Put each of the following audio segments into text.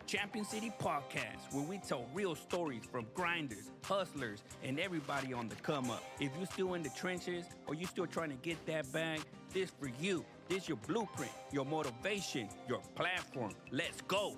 Champion City Podcast, where we tell real stories from grinders, hustlers, and everybody on the come up. If you're still in the trenches or you're still trying to get that bag, this for you. This your blueprint, your motivation, your platform. Let's go.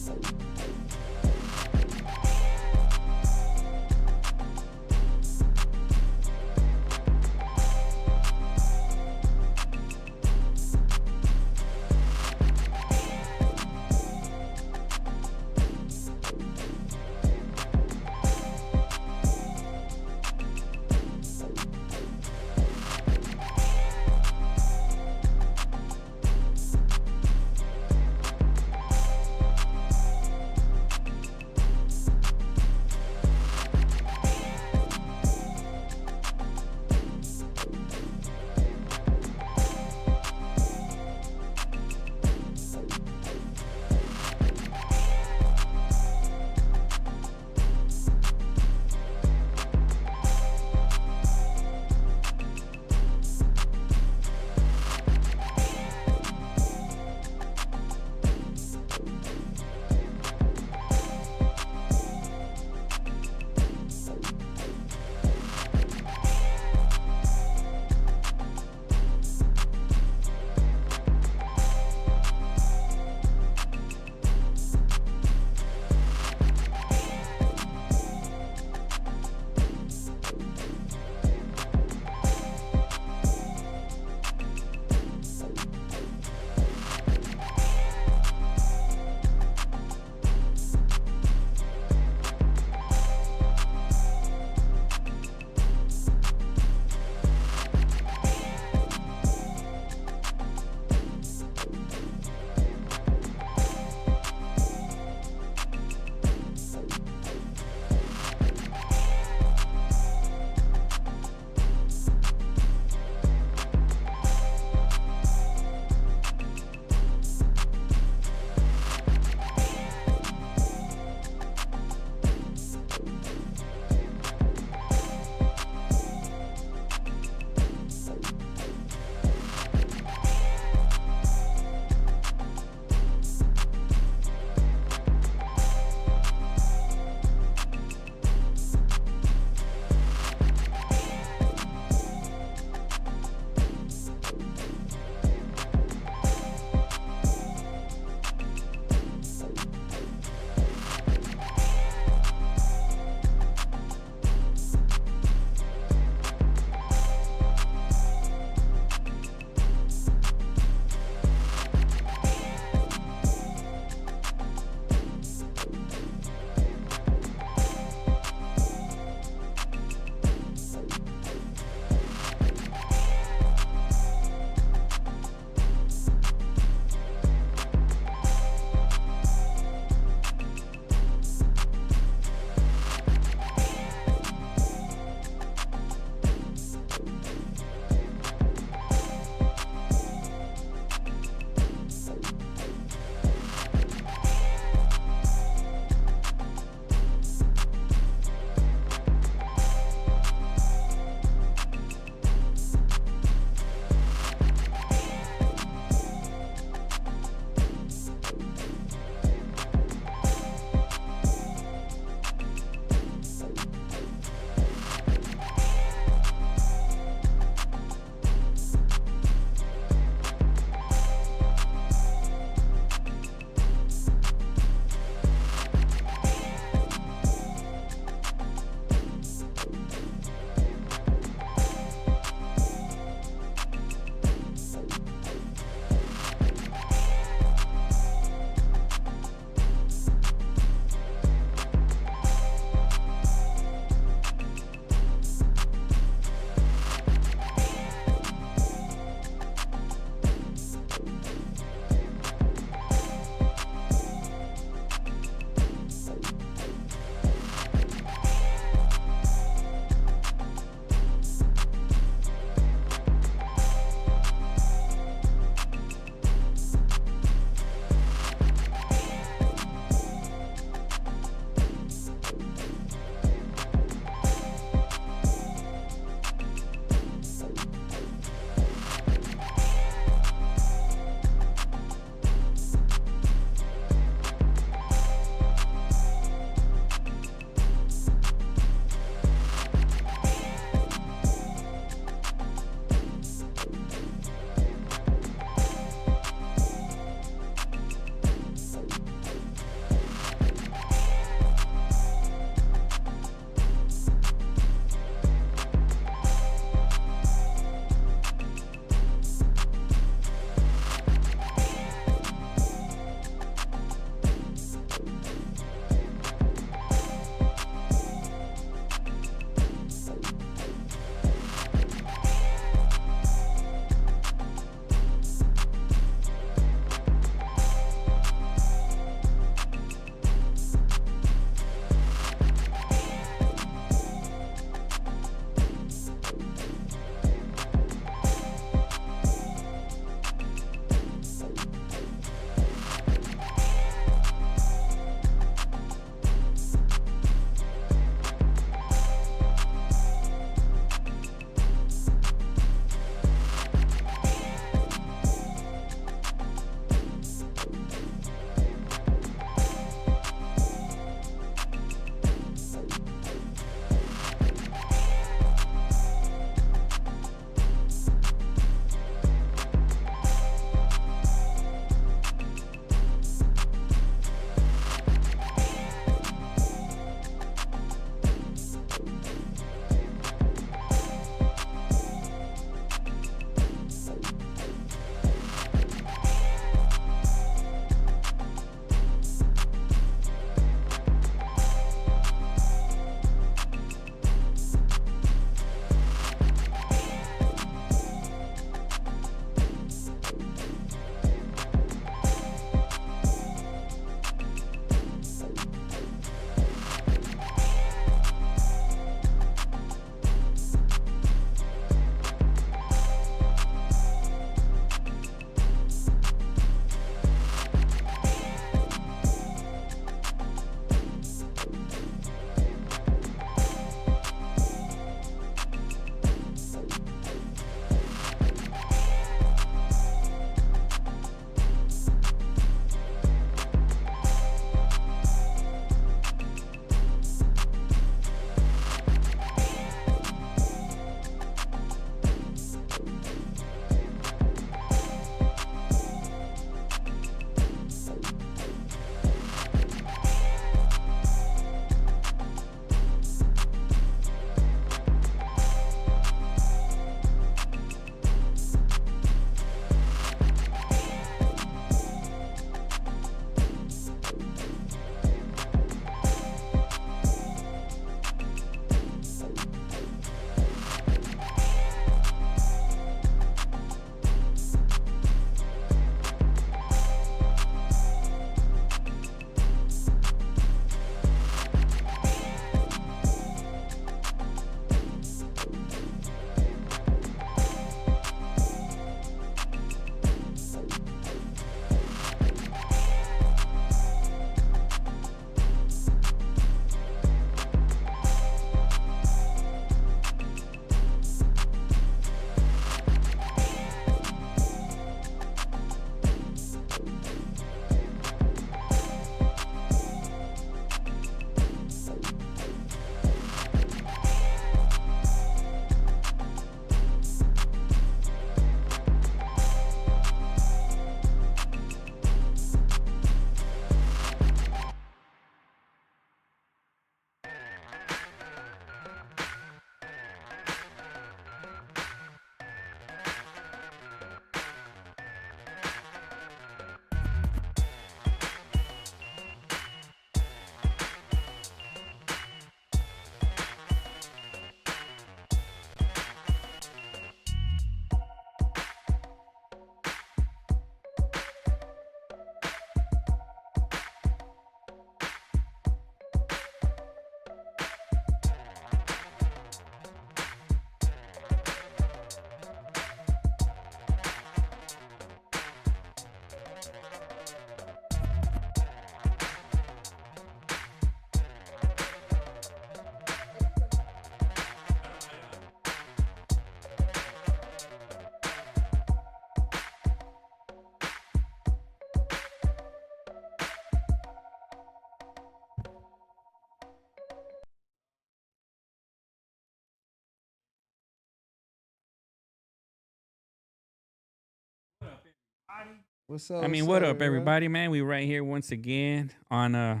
What's What up, up, bro? everybody, man? We right here once again on I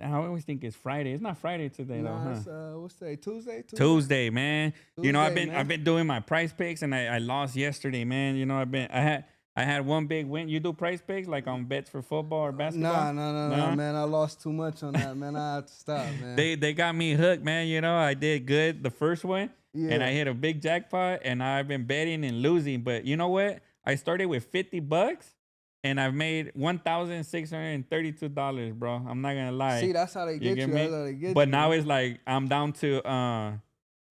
always think it's Friday. It's not Friday today though, Nah, huh? it's what's today? Tuesday? Tuesday? Tuesday, man. I've Tuesday, been man. doing my price picks and I lost yesterday, man. I had one big win. You do price picks like on bets for football or basketball? Nah, Nah. man. I lost too much on that, man. I have to stop, man. They got me hooked, man. I did good the first one and I Yeah. hit a big jackpot and I've been betting and losing. But you know what? I started with $50 and I've made $1,632, bro. I'm not gonna lie. See, that's how they You get get you. That's me? how they get But you, now man. it's like I'm down to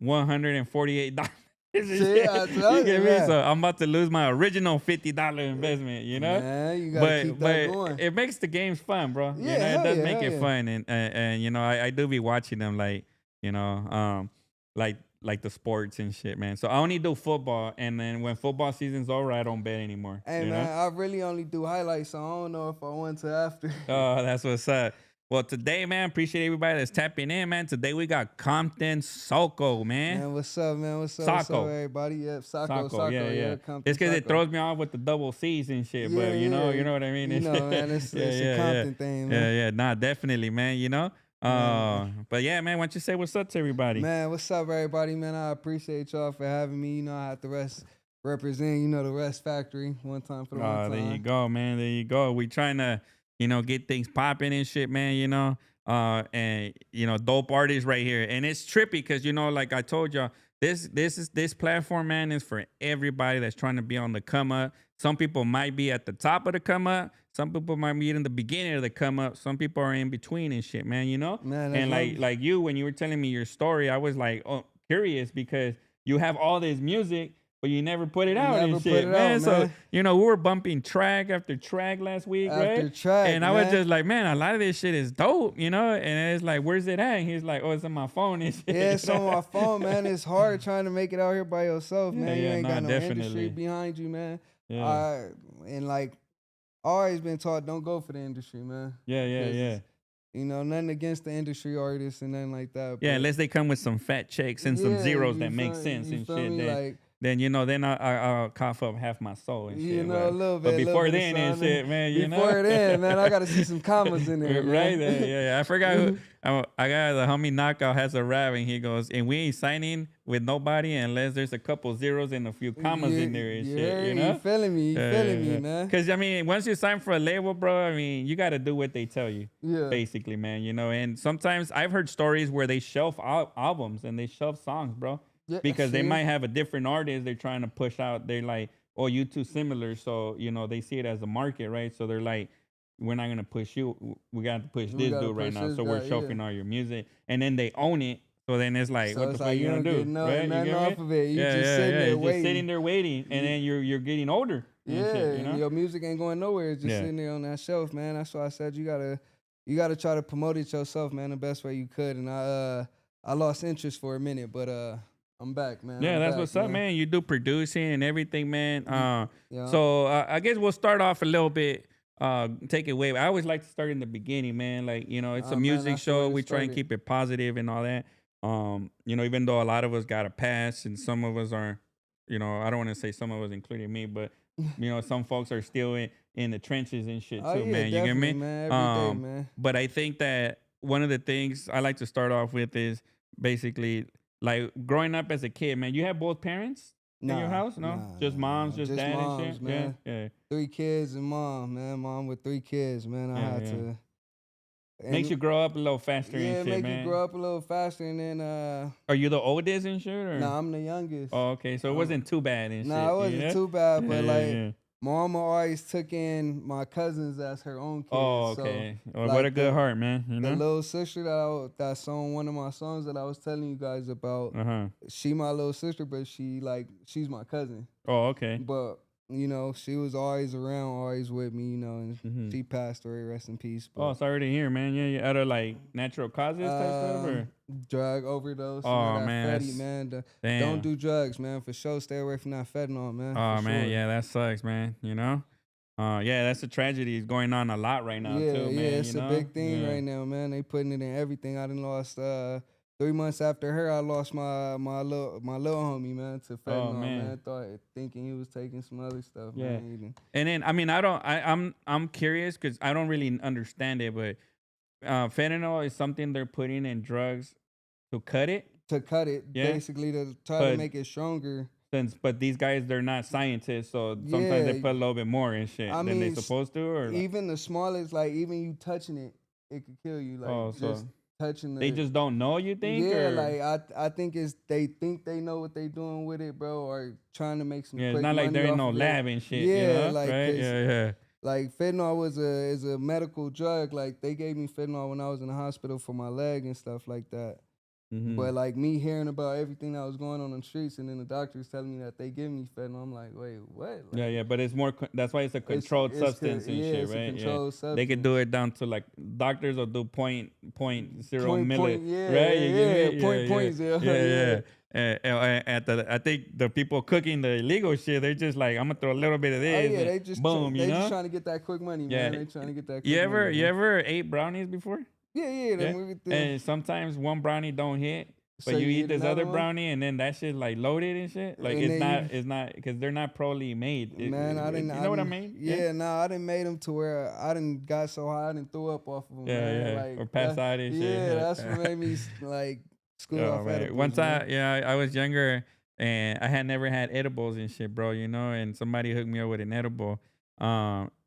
$148. See, I You told you, get me? man. So I'm about to lose my original $50 investment, Man, you gotta keep But that going. it makes the games fun, bro. Yeah, It hell does yeah, make hell it yeah. fun, and I do be watching them you know, like the sports and shit, man. So I only do football, and then when football season's over, I don't bet anymore. Hey, You know? man, I really only do highlights, so I don't know if I want to after. Oh, that's what's up. Well, today, man, appreciate everybody that's tapping in, man. Today we got Compton Socco, man. Man, what's up, man? What's up, Socco. everybody? Yep, Socco, yeah, Yeah, yeah. Compton It's because it Socco. throws me off with the double C's and shit, Yeah, but yeah. you know what I mean? You know, man, Yeah, it's a yeah, yeah. Compton thing, Yeah, man. yeah. Nah, definitely, man, Man, But yeah, man, why don't you say what's up to everybody? man, what's up, everybody? Man, I appreciate y'all for having me. You know, I have to represent, the Rest Factory one time for the one Oh, there you time. go, man. There you go. We trying to, get things popping and shit, man. And dope artists right here. And it's trippy because like I told y'all, this platform, man, is for everybody that's trying to be on the come up. Some people might be at the top of the come up. Some people might be in the beginning of the come up. Some people are in between and shit, man. Man, as And long as like you, when you were telling me your story, I was like, oh, curious because you have all this music but you never put it you out and never put shit, it out, man. So, man. we were bumping track after track last week, right? After track, And I was man. just like, man, a lot of this shit is dope, And it's like, where's it at? And he's like, oh, it's on my phone and shit. Yeah, it's on my phone, man. It's hard trying to make it out here by yourself, Yeah, man. You yeah, ain't nah, got no industry definitely. behind you, man. Yeah. And like always been taught, don't go for the industry, man. Yeah, yeah, yeah. Because nothing against the industry artists and nothing like that. Yeah, But unless they come with some fat checks and some yeah, zeros that make sense you and feel shit, me? Like, then I'll cough up half my soul and shit. a But little before bit of then and something. shit, man, Before then, man, I gotta see some commas in there, Right man. there, yeah, yeah. I forgot who. I got the homie Knockout has a rap and he goes, and we ain't signing with nobody unless there's a couple zeros and a few commas in there and shit, You feeling me? You feeling me, man? Because once you sign for a label, bro, you got to do what they tell you, Yeah. basically, man. And sometimes I've heard stories where they shelf albums and they shelf songs, bro, Yeah, because they see? might have a different artist they're trying to push out. They're like, oh, you too similar, so they see it as a market, right? So they're like, we're not gonna push you. We got to push We this gotta dude right push now. this So we're guy, shelving yeah. all your music, and then they own it. So then it's like, So what the it's fuck like you you gonna don't do? get Right? nothing You get off me? of it. You Yeah, just yeah, sitting yeah. there You're just sitting waiting. there waiting, and then you're getting older and Yeah, shit. and your music ain't going nowhere. It's just Yeah. sitting there on that shelf, man. That's why I said you gotta try to promote it yourself, man, the best way you could. And I lost interest for a minute, but I'm back, man. Yeah, I'm that's back, what's up, man. You do producing and everything, man. Yeah. So I guess we'll start off a little bit. Take it away. I always like to start in the beginning, man. Like it's a Man, music that's the way show. to We try and start it. keep it positive and all that. Even though a lot of us got a pass and some of us are, I don't want to say some of us, including me, but some folks are still in the trenches and shit Oh too, yeah, man. You get definitely, me? man. Every day, man. But I think that one of the things I like to start off with is basically like growing up as a kid, man. You have both parents in your house, no? Just moms, just Just dad and moms, shit. Yeah, man. yeah, 3 kids and mom, man. Mom with 3 kids, man. I yeah, had yeah. to. Makes And you grow up a little faster yeah, and shit, make you man. grow up a little faster, and then Are you the oldest and shit, or? nah, I'm the youngest. Oh, okay. So it wasn't too bad and Nah, shit. it wasn't too bad, Yeah, but yeah, like yeah. my mama always took in my cousins as her own kids. Oh, So okay. Well, what a like good heart, man. the little sister that's on one of my songs that I was telling you guys about, Uh-huh. she my little sister, but she's my cousin. Oh, okay. But she was always around, always with me, and Mhm. she passed away, rest in peace. Oh, But sorry to hear, man. Yeah, yeah. Out of like natural causes type stuff, or? drug overdose, Oh, that man, fatty, man. Damn. Don't do drugs, man. For sure, stay away from that fentanyl, man. Oh for man, sure. yeah, that sucks, man. Yeah, that's a tragedy. It's going on a lot right now, Yeah, too, man. yeah, it's a big thing Yeah. right now, man. They putting it in everything. I done lost 3 months after her, I lost my little homie, man, to Oh fentanyl, man. man. Thinking he was taking some other stuff, Yeah. man. Eating. And then I mean I don't I'm curious because I don't really understand it, but fentanyl is something they're putting in drugs to cut it. To cut it, Yeah. basically to try to But make it stronger. but these guys they're not scientists, so sometimes they Yeah, put a little bit more and I shit than they mean, supposed to, or like, even the smallest, like even you touching it, it could kill you. Like oh, just so touching they the. just don't know, you think, Yeah, or like I think they think they know what they doing with it, bro, or trying to make some yeah, it's quick not like money they're in off no of lab it. and shit, Yeah, like right? 'cause Yeah. like fentanyl is a medical drug. Like they gave me fentanyl when I was in the hospital for my leg and stuff like that. Mm-hmm. But like me hearing about everything that was going on the streets, and then the doctors telling me that they give me fentanyl, I'm like, wait, what? Like, Yeah, but it's more. That's why it's a controlled substance and yeah, shit, it's a right? Yeah, controlled they could do substance. it down to like doctors will do point zero Point milli, point, yeah, right? You get yeah, me? point point zero, Yeah. yeah. At the, I think the people cooking the illegal shit, they're just like, I'm gonna throw a little bit of Oh this, yeah, and they just boom, you they just know? trying to get that quick money, Yeah. man. They trying to get that You quick money, ever you man. ever ate brownies before? Yeah, Yeah. then we could And sometimes one brownie don't hit, so but you you eat eat this another other one, brownie, and then that shit like loaded and shit. Like and then you, it's not because they're not properly made. man, You know what I mean? yeah, nah, I didn't made them to where I didn't got so high, I didn't throw up off of them, man. Or Like pass out and yeah, shit. that's what made me like scoot Oh off man, one edibles, man. time, yeah, I was younger and I had never had edibles and shit, bro. You know, and somebody hooked me up with an edible.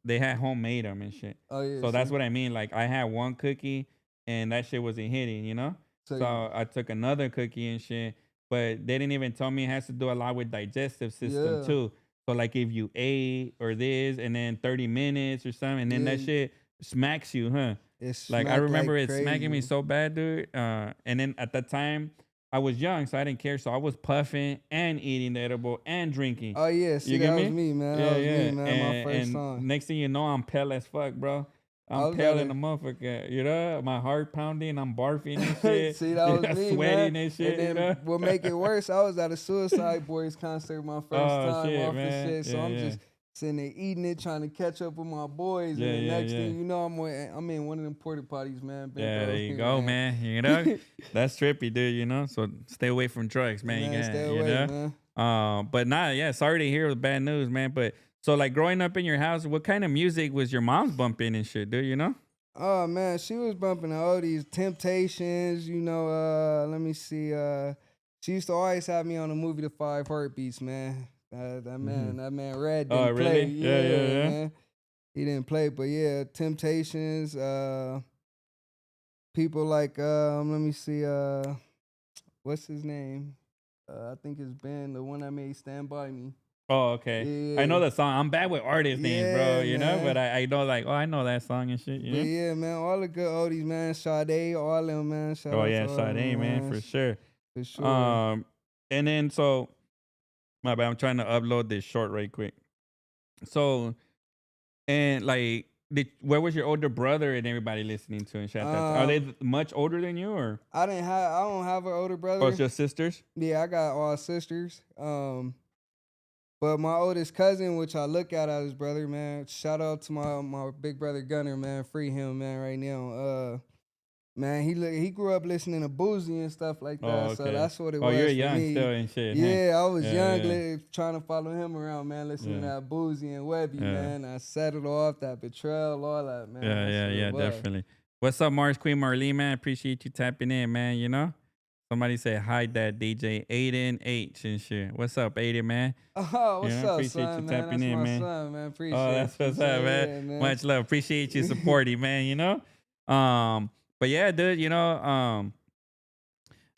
They had homemade them and shit. Oh yeah, So that's see, what I mean. Like I had one cookie and that shit wasn't hitting, you know. So I took another cookie and shit, but they didn't even tell me it has to do a lot with digestive system yeah, too. So like if you ate or this and then 30 minutes or something, and then that yeah, shit smacks you, huh? it Like I smacked remember like it smacking me crazy. so bad, dude. And then at the time I was young, so I didn't care. So I was puffing and eating the edible and drinking. Oh yeah, see You get that was me? me, man. That Yeah, was me, yeah. man. My And first time. next thing you know, I'm pale as fuck, bro. I I'm was pale at in the motherfucker. You know, my heart pounding, I'm barfing and shit. see, that was Yeah, me, man. sweating and And shit. You then know. what make it worse, I was at a Suicide Boys concert my first Oh time shit, off the man. shit. So Yeah, I'm yeah. just sitting there eating it, trying to catch up with my boys. Yeah, And the yeah, next yeah. thing you know, I'm in one of them porta potties, man. Bent Yeah, there over, you go, man. You know, that's trippy, dude. You know, so stay away from drugs, man. You Man, got, stay you away, know. man. But nah, yeah. Sorry to hear the bad news, man. But so like growing up in your house, what kind of music was your mom's bumping and shit, dude? You know? Oh man, she was bumping all these Temptations, let me see. She used to always have me on the movie The Five Heartbeats, man. Mm-hmm. That man Red Oh, didn't play. really? Yeah, yeah, Yeah, yeah. man. He didn't play, but yeah, Temptations, people like let me see, what's his name? I think it's Ben, the one that made Stand By Me. Oh, okay. I know Yeah. the song. I'm bad with artist names, bro. Yeah, You know, but man. I know like, oh, I know that song and shit. You But know? yeah, man, all the good oldies, man. Sade, all them, man. Shout Oh out yeah, to all them, Sade, man, man. for sure. For sure. And then so my bad. I'm trying to upload this short right quick. So and like, where was your older brother and everybody listening to and shit? At that time? Are they Um, much older than you, or I don't have an older it's brother. just sisters? Yeah, I got all sisters. But my oldest cousin, which I look at as brother, man. Shout out to my big brother Gunner, man. Free him, man, right now. Man, he grew up listening to Boozy and stuff like Oh, that. So okay. that's what it Oh, you're was for young me. still and shit, huh? Yeah, I was Yeah, young, yeah, trying to follow him around, man, listening to yeah, that Boozy and Webby, yeah. man. I settled off that betrayal, all that, man. Yeah, That's yeah, what it yeah, was. definitely. What's up, Mars Queen Marlene, man? Appreciate you tapping in, man. You know? Somebody said hi, that DJ Aiden H and shit. What's up, Aiden, man? Oh, You what's know, up, appreciate you son, man? tapping That's in, my man. son, man. Oh, Appreciate that's you. what's up, man. Yeah, man. Much love. Appreciate you supporting, man, you know? But yeah, dude, you know,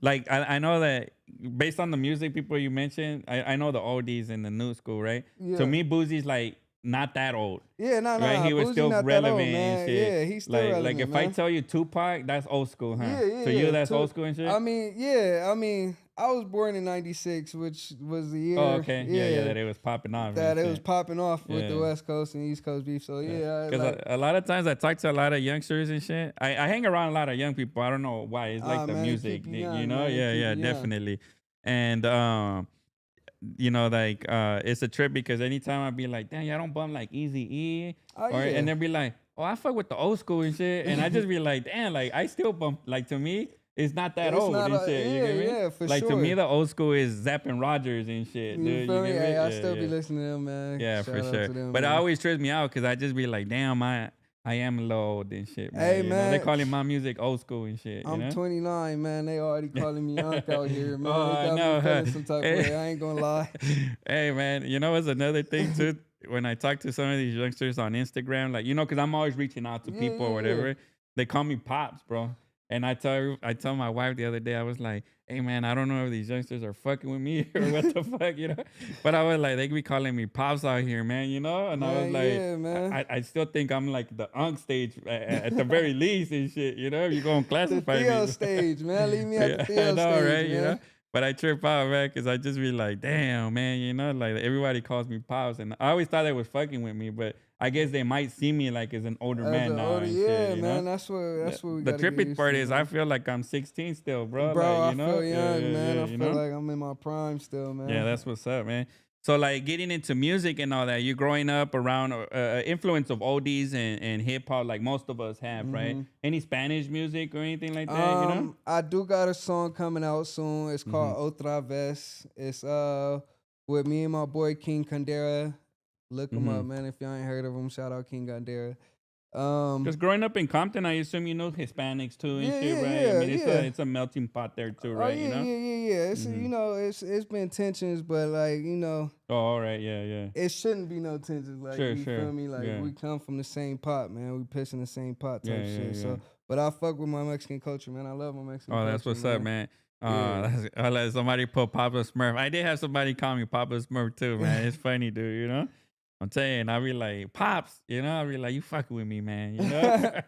like I know that based on the music people you mentioned, I know the oldies in the new school, right? To Yeah. me, Boozy's like not that old. Yeah, Right, he was Boozy still not that relevant old, and man. shit. Yeah, he's still Like relevant, if I man. tell you Tupac, that's old school, huh? Yeah. To you, that's old school and shit. I mean, I was born in '96, which was the year. Oh, okay, yeah, that it was popping off and that it was shit. popping off with the Yeah. West Coast and East Coast beef. So yeah, Because like, a lot of times I talk to a lot of youngsters and shit. I hang around a lot of young people. I don't know why. It's like the man, it music, keep you you young, know? man. It Yeah, keep yeah, you young. definitely. And you know, like it's a trip because anytime I be like, damn, y'all don't bump like Easy E, Oh or yeah. and they'll be like, oh, I fuck with the old school and shit, and I just be like, damn, like I still bump. Like to me, it's not that It's old not and a, shit. You get me? yeah, for Like sure. to me, the old school is Zapp and Rogers and shit, You dude. feel You me? get me? Hey, I Yeah, still be yeah. listening to them, man. Yeah, Shout for out sure. to them, But it man. always trips me out because I just be like, damn, I am a little old and shit, man. Hey, You know, they man, calling my music old school and shit. You I'm know? 29, man. They already calling me Unc out here, man. Oh, They I got know, me huh? feeling some type of way. I ain't gonna lie. Hey, man, you know what's another thing too? When I talk to some of these youngsters on Instagram, like, you know, because I'm always reaching out to Yeah, people or yeah, yeah. whatever, they call me Pops, bro. And I tell my wife the other day, I was like, hey, man, I don't know if these youngsters are fucking with me or what the fuck, you know? But I was like, they be calling me Pops out here, man, you know? And I was Man, like, yeah, man. I still think I'm like the Unk stage at the very least and shit, you know? If you're going to The classify Theo me. stage, man. Leave me at Yeah, the I Theo know, stage, right? You know? man. But I trip out, man, because I just be like, damn, man, you know, like everybody calls me Pops. And I always thought they was fucking with me, but I guess they might see me like as an older As man an now older, and shit, yeah, you know? man. That's what we The gotta get trippy used part to, is I man. feel like I'm 16 still, bro. Bro, Like, I you know? feel young, man. I You feel know? like I'm in my prime still, man. Yeah, that's what's up, man. So, like, getting into music and all that, you growing up around influence of oldies and hip hop, like most of us have, right? hmm Any Spanish music or anything like that, you know? I do got a song coming out soon. It's Mm-hmm. called Otra Vez. It's with me and my boy King Candera. Look him Mm-hmm. up, man. If y'all ain't heard of him, shout out King Candera. Because growing up in Compton, I assume you know Hispanics too and Yeah, shit, yeah, right? I yeah, mean, yeah. it's a melting pot there too, Oh right? yeah, You know? yeah, yeah, yeah. It's Mm-hmm. you know, it's been tensions, but like Oh, all right, yeah, yeah. it shouldn't be no tensions. Like Sure, you sure. feel me? Like Yeah, we come from the same pot, man. We piss in the same pot yeah, type yeah, shit. yeah. So, but I fuck with my Mexican culture, man. I love my Mexican Oh, culture, that's what's man. up, man. Yeah. I'll let somebody put Papa Smurf. I did have somebody call me Papa Smurf too, man. It's funny, dude. You know, I'm saying I'll be like Pops. You know, I'll be like, you fucking with me, man. You know,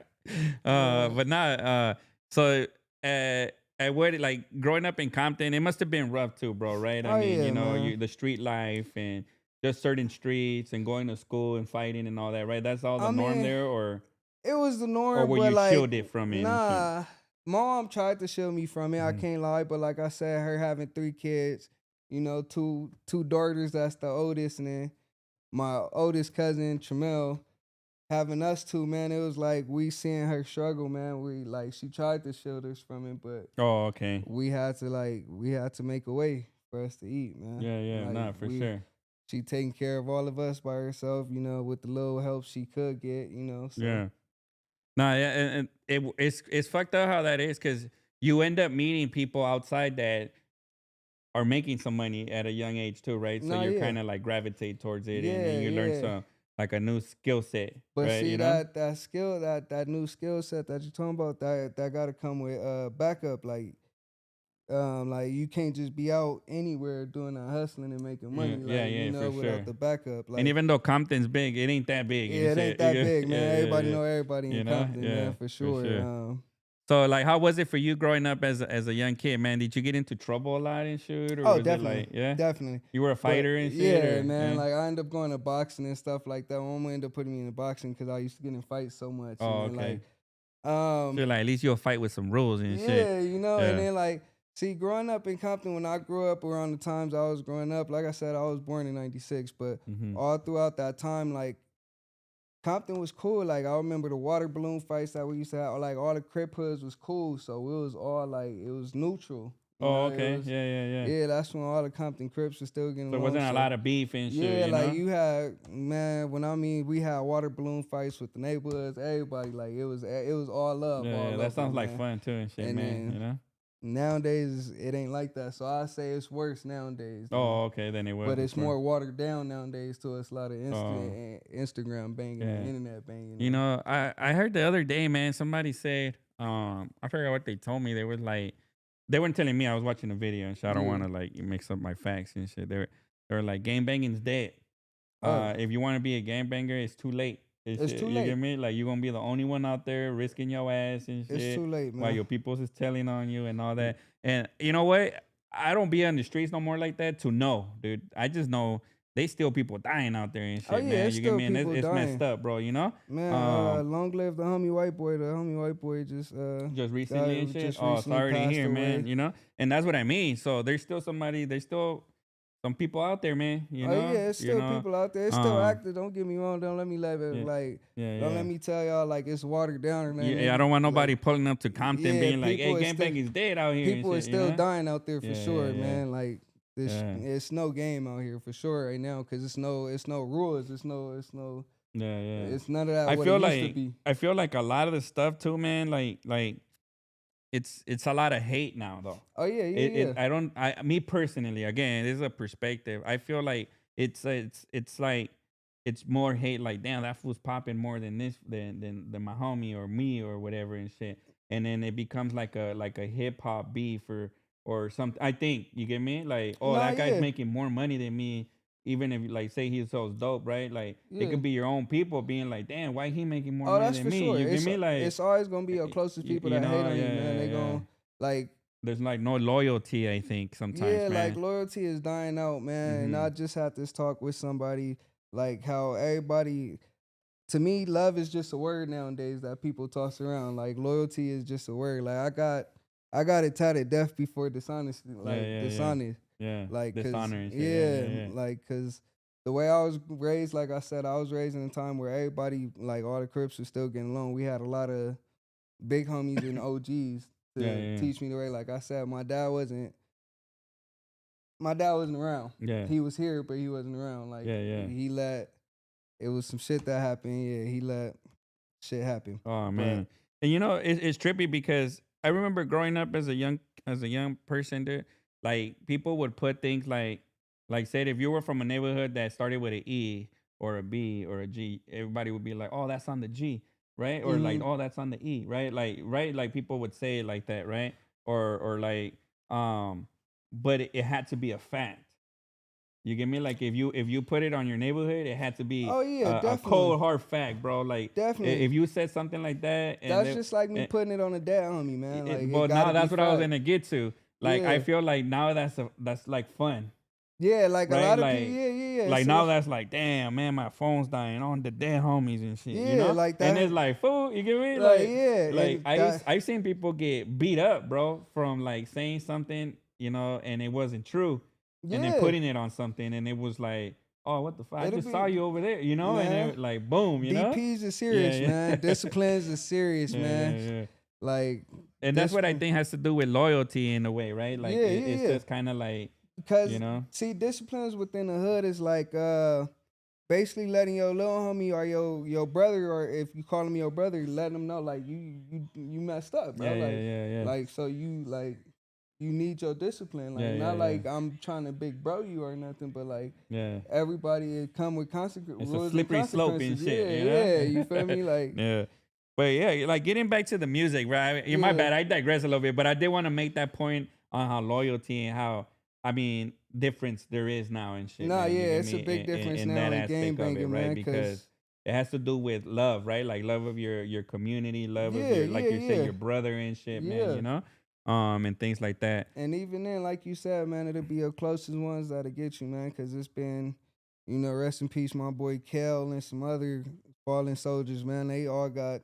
Yeah. but not. So at what like growing up in Compton, it must have been rough too, bro. Right? I Oh mean, yeah, you know, man. the street life and just certain streets and going to school and fighting and all that, right? That's all the I norm mean, there, it was the or norm, were but you like, shielded from it and shit? nah. Mom tried to shield me from it. I Mm-hmm. can't lie, but like I said, her having 3 kids, two daughters. That's the oldest, and then my oldest cousin Tramel. Having us two, man, it was like we seeing her struggle, man. We like she tried to shield us from it, but Oh, okay. we had to make a way for us to eat, man. Yeah, yeah, Like nah, for sure. she taking care of all of us by herself, with the little help she could get. So Yeah. Nah, yeah, and it's fucked up how that is because you end up meeting people outside that are making some money at a young age too, right? So no, you're yeah, kind of like gravitate towards it, and yeah, you learn yeah. some like a new skill set, But right? see You know? that skill that new skill set that you're talking about that got to come with backup, like you can't just be out anywhere doing that hustling and making Yeah, money, yeah, yeah, for without sure. the backup. And Like, even though Compton's big, it ain't that big and yeah, it ain't shit. that Yeah, big, man. yeah, Everybody yeah. know everybody in You know? Compton, Yeah, man, for for sure. sure. So like, how was it for you growing up as a young kid, man? Did you get into trouble a lot and shit, or Oh, was it definitely, like, yeah, definitely. you were a But fighter and shit, yeah, or man, yeah? like I ended up going to boxing and stuff like that. My mom ended up putting me in the boxing because I used to get in fights so much, and Oh, then okay. um, So like, at least you'll fight with some rules and shit. yeah, and Yeah. then like, see, growing up in Compton, when I grew up around the times I was growing up, like I said, I was born in '96, but Mm-hmm. all throughout that time, like Compton was cool. Like I remember the water balloon fights that we used to have. Like all the Crip hoods was cool, so it was all like it was neutral. Oh, It okay. was Yeah, yeah, yeah. yeah. That's when all the Compton Crips were still getting So it along. wasn't a So lot of beef and shit, yeah, you like know? you had man. When I mean we had water balloon fights with the neighborhoods, everybody. Like it was all love, Yeah, all yeah, over, that sounds like man. fun too and shit, And man. You then know? nowadays it ain't like that. So I say it's worse nowadays. Man. Oh, okay. Then it was But it's before. more watered down nowadays too. It's a lot of Oh, Instagram banging yeah. and internet banging. You know, I heard the other day, man. Somebody said, I forgot what they told me. They were like, they weren't telling me. I was watching a video and shit. I don't Yeah. want to like mix up my facts and shit. They were like, game banging's dead. Oh, If you want to be a game banger, it's too late. And it's shit. too You get late. me? Like you're gonna be the only one out there risking your ass and It's shit too late, while man. your peoples is telling on you and all that. And you know what? I don't be on the streets no more like that to know, dude. I just know they still people dying out there and Oh shit, yeah, man. it's You get still me? And people it's messed dying. up, bro. You know? Man, Um, long live the homie white boy. The homie white boy just recently and shit. just Oh, recently sorry to passed hear, man. away. You know? And that's what I mean. So there's still somebody. There's still some people out there, man. You Oh know, yeah, it's still people out there. It's still um, active. Don't get me wrong. Don't let me yeah, like. yeah, Don't yeah. let me tell y'all like it's watered down or nothing. Yeah, I don't want nobody Like, pulling up to Compton yeah, being like, "Hey, gangbang is dead out here," and people are shit. You still know? dying out there for Yeah, sure, yeah, man. Like this, yeah, it's no game out here for sure right now because it's no rules. yeah, yeah. It's none of that I what it feel used to like be. I feel like a lot of the stuff too, man. Like it's a lot of hate now, though. Oh yeah, I don't. Me personally, again, this is a perspective. I feel like it's like it's more hate. Like, damn, that fool's popping more than this than my homie or me or whatever and shit. And then it becomes like a hip hop beef or something. I think you get me. Like, oh, Nah, that guy's yeah, making more money than me. Even if like say he sells dope, right? Like it yeah. could be your own people being like, damn, why he making more Oh, money that's than for me? sure. You get me? Like, It's always gonna be your closest people you that hate know, on you, yeah, man. yeah, They yeah. gonna like. There's like no loyalty, I think, sometimes, Yeah, like man. loyalty is dying out, man. And Mm-hmm. I just had this talk with somebody, like how everybody, to me, love is just a word nowadays that people toss around. Like loyalty is just a word. Like I got it tatted death before dishonesty, Yeah, like yeah, yeah. dishonest. Yeah. Like, cause Dishonor and shit. Yeah, yeah, yeah, yeah. like, cause the way I was raised, like I said, I was raised in a time where everybody, like all the Crips were still getting along. We had a lot of big homies and OGs Yeah, to yeah, teach me the way. Like I said, my dad wasn't around. yeah. He was here, but he wasn't around. Like Yeah, yeah. he let it was some shit that happened. Yeah, he let shit happen. Oh But man. And you know, it's trippy because I remember growing up as a young person, dude, like people would put things like said if you were from a neighborhood that started with an E or a B or a G, everybody would be like, "Oh, that's on the G." Right? Or like, mm-hmm. "Oh, that's on the E." Right? Like people would say it like that, right? Or like but it had to be a fact. You get me? Like if you put it on your neighborhood, it had to be Oh yeah, a definitely, cold hard fact, bro. Like definitely. if you said something like that, and That's just like me putting it on a dad homie, man. Like it well, gotta now be that's what I was fact. gonna get to. Like I Yeah, feel like now that's like fun, yeah. Like a right? lot of people. Yeah, yeah, yeah. Like now that's like, damn man, my phone's dying on the dead homies and shit, you yeah, know. like And it's that. like, fool, you get me? Like yeah, Like and that. I've seen people get beat up, bro, from like saying something, you know, and it wasn't true, and then Yeah, putting it on something, and it was like, oh, what the fuck? I it'll just be saw you over there, you know, and man. it like, boom, you know. DPs is serious, Yeah, man. yeah, Disciplines is serious, yeah, man. yeah, yeah. Like And that's what I discipline. think has to do with loyalty in a way, right? Like Yeah, yeah, it's yeah. just kind of like, you Because know, see, disciplines within the hood is like basically letting your little homie or your brother, or if you call him your brother, letting him know like you messed up, bro. yeah, yeah, yeah, yeah, Like so you need your discipline. Like yeah, yeah, not yeah, like I'm trying to big bro you or nothing, but like yeah. everybody it come with It's a rules and slippery slope and consequences. shit, Yeah, you yeah. You feel know? me? Like Yeah. But yeah, like getting back to the music, right? My yeah. bad. I digress a little bit, but I did want to make that point on how loyalty and how, I mean, difference there is now and shit, Nah, man. You yeah, get it's a me? big difference In now that in game aspect of it, banging, right? man. Because Cause it has to do with love, right? Like love of your community, love of yeah, your, like yeah, you say, yeah, your brother and shit, man, yeah. you know? And things like that. And even then, like you said, man, it'll be your closest ones that'll get you, man, because it's been, rest in peace, my boy Kel and some other fallen soldiers, man. They all got,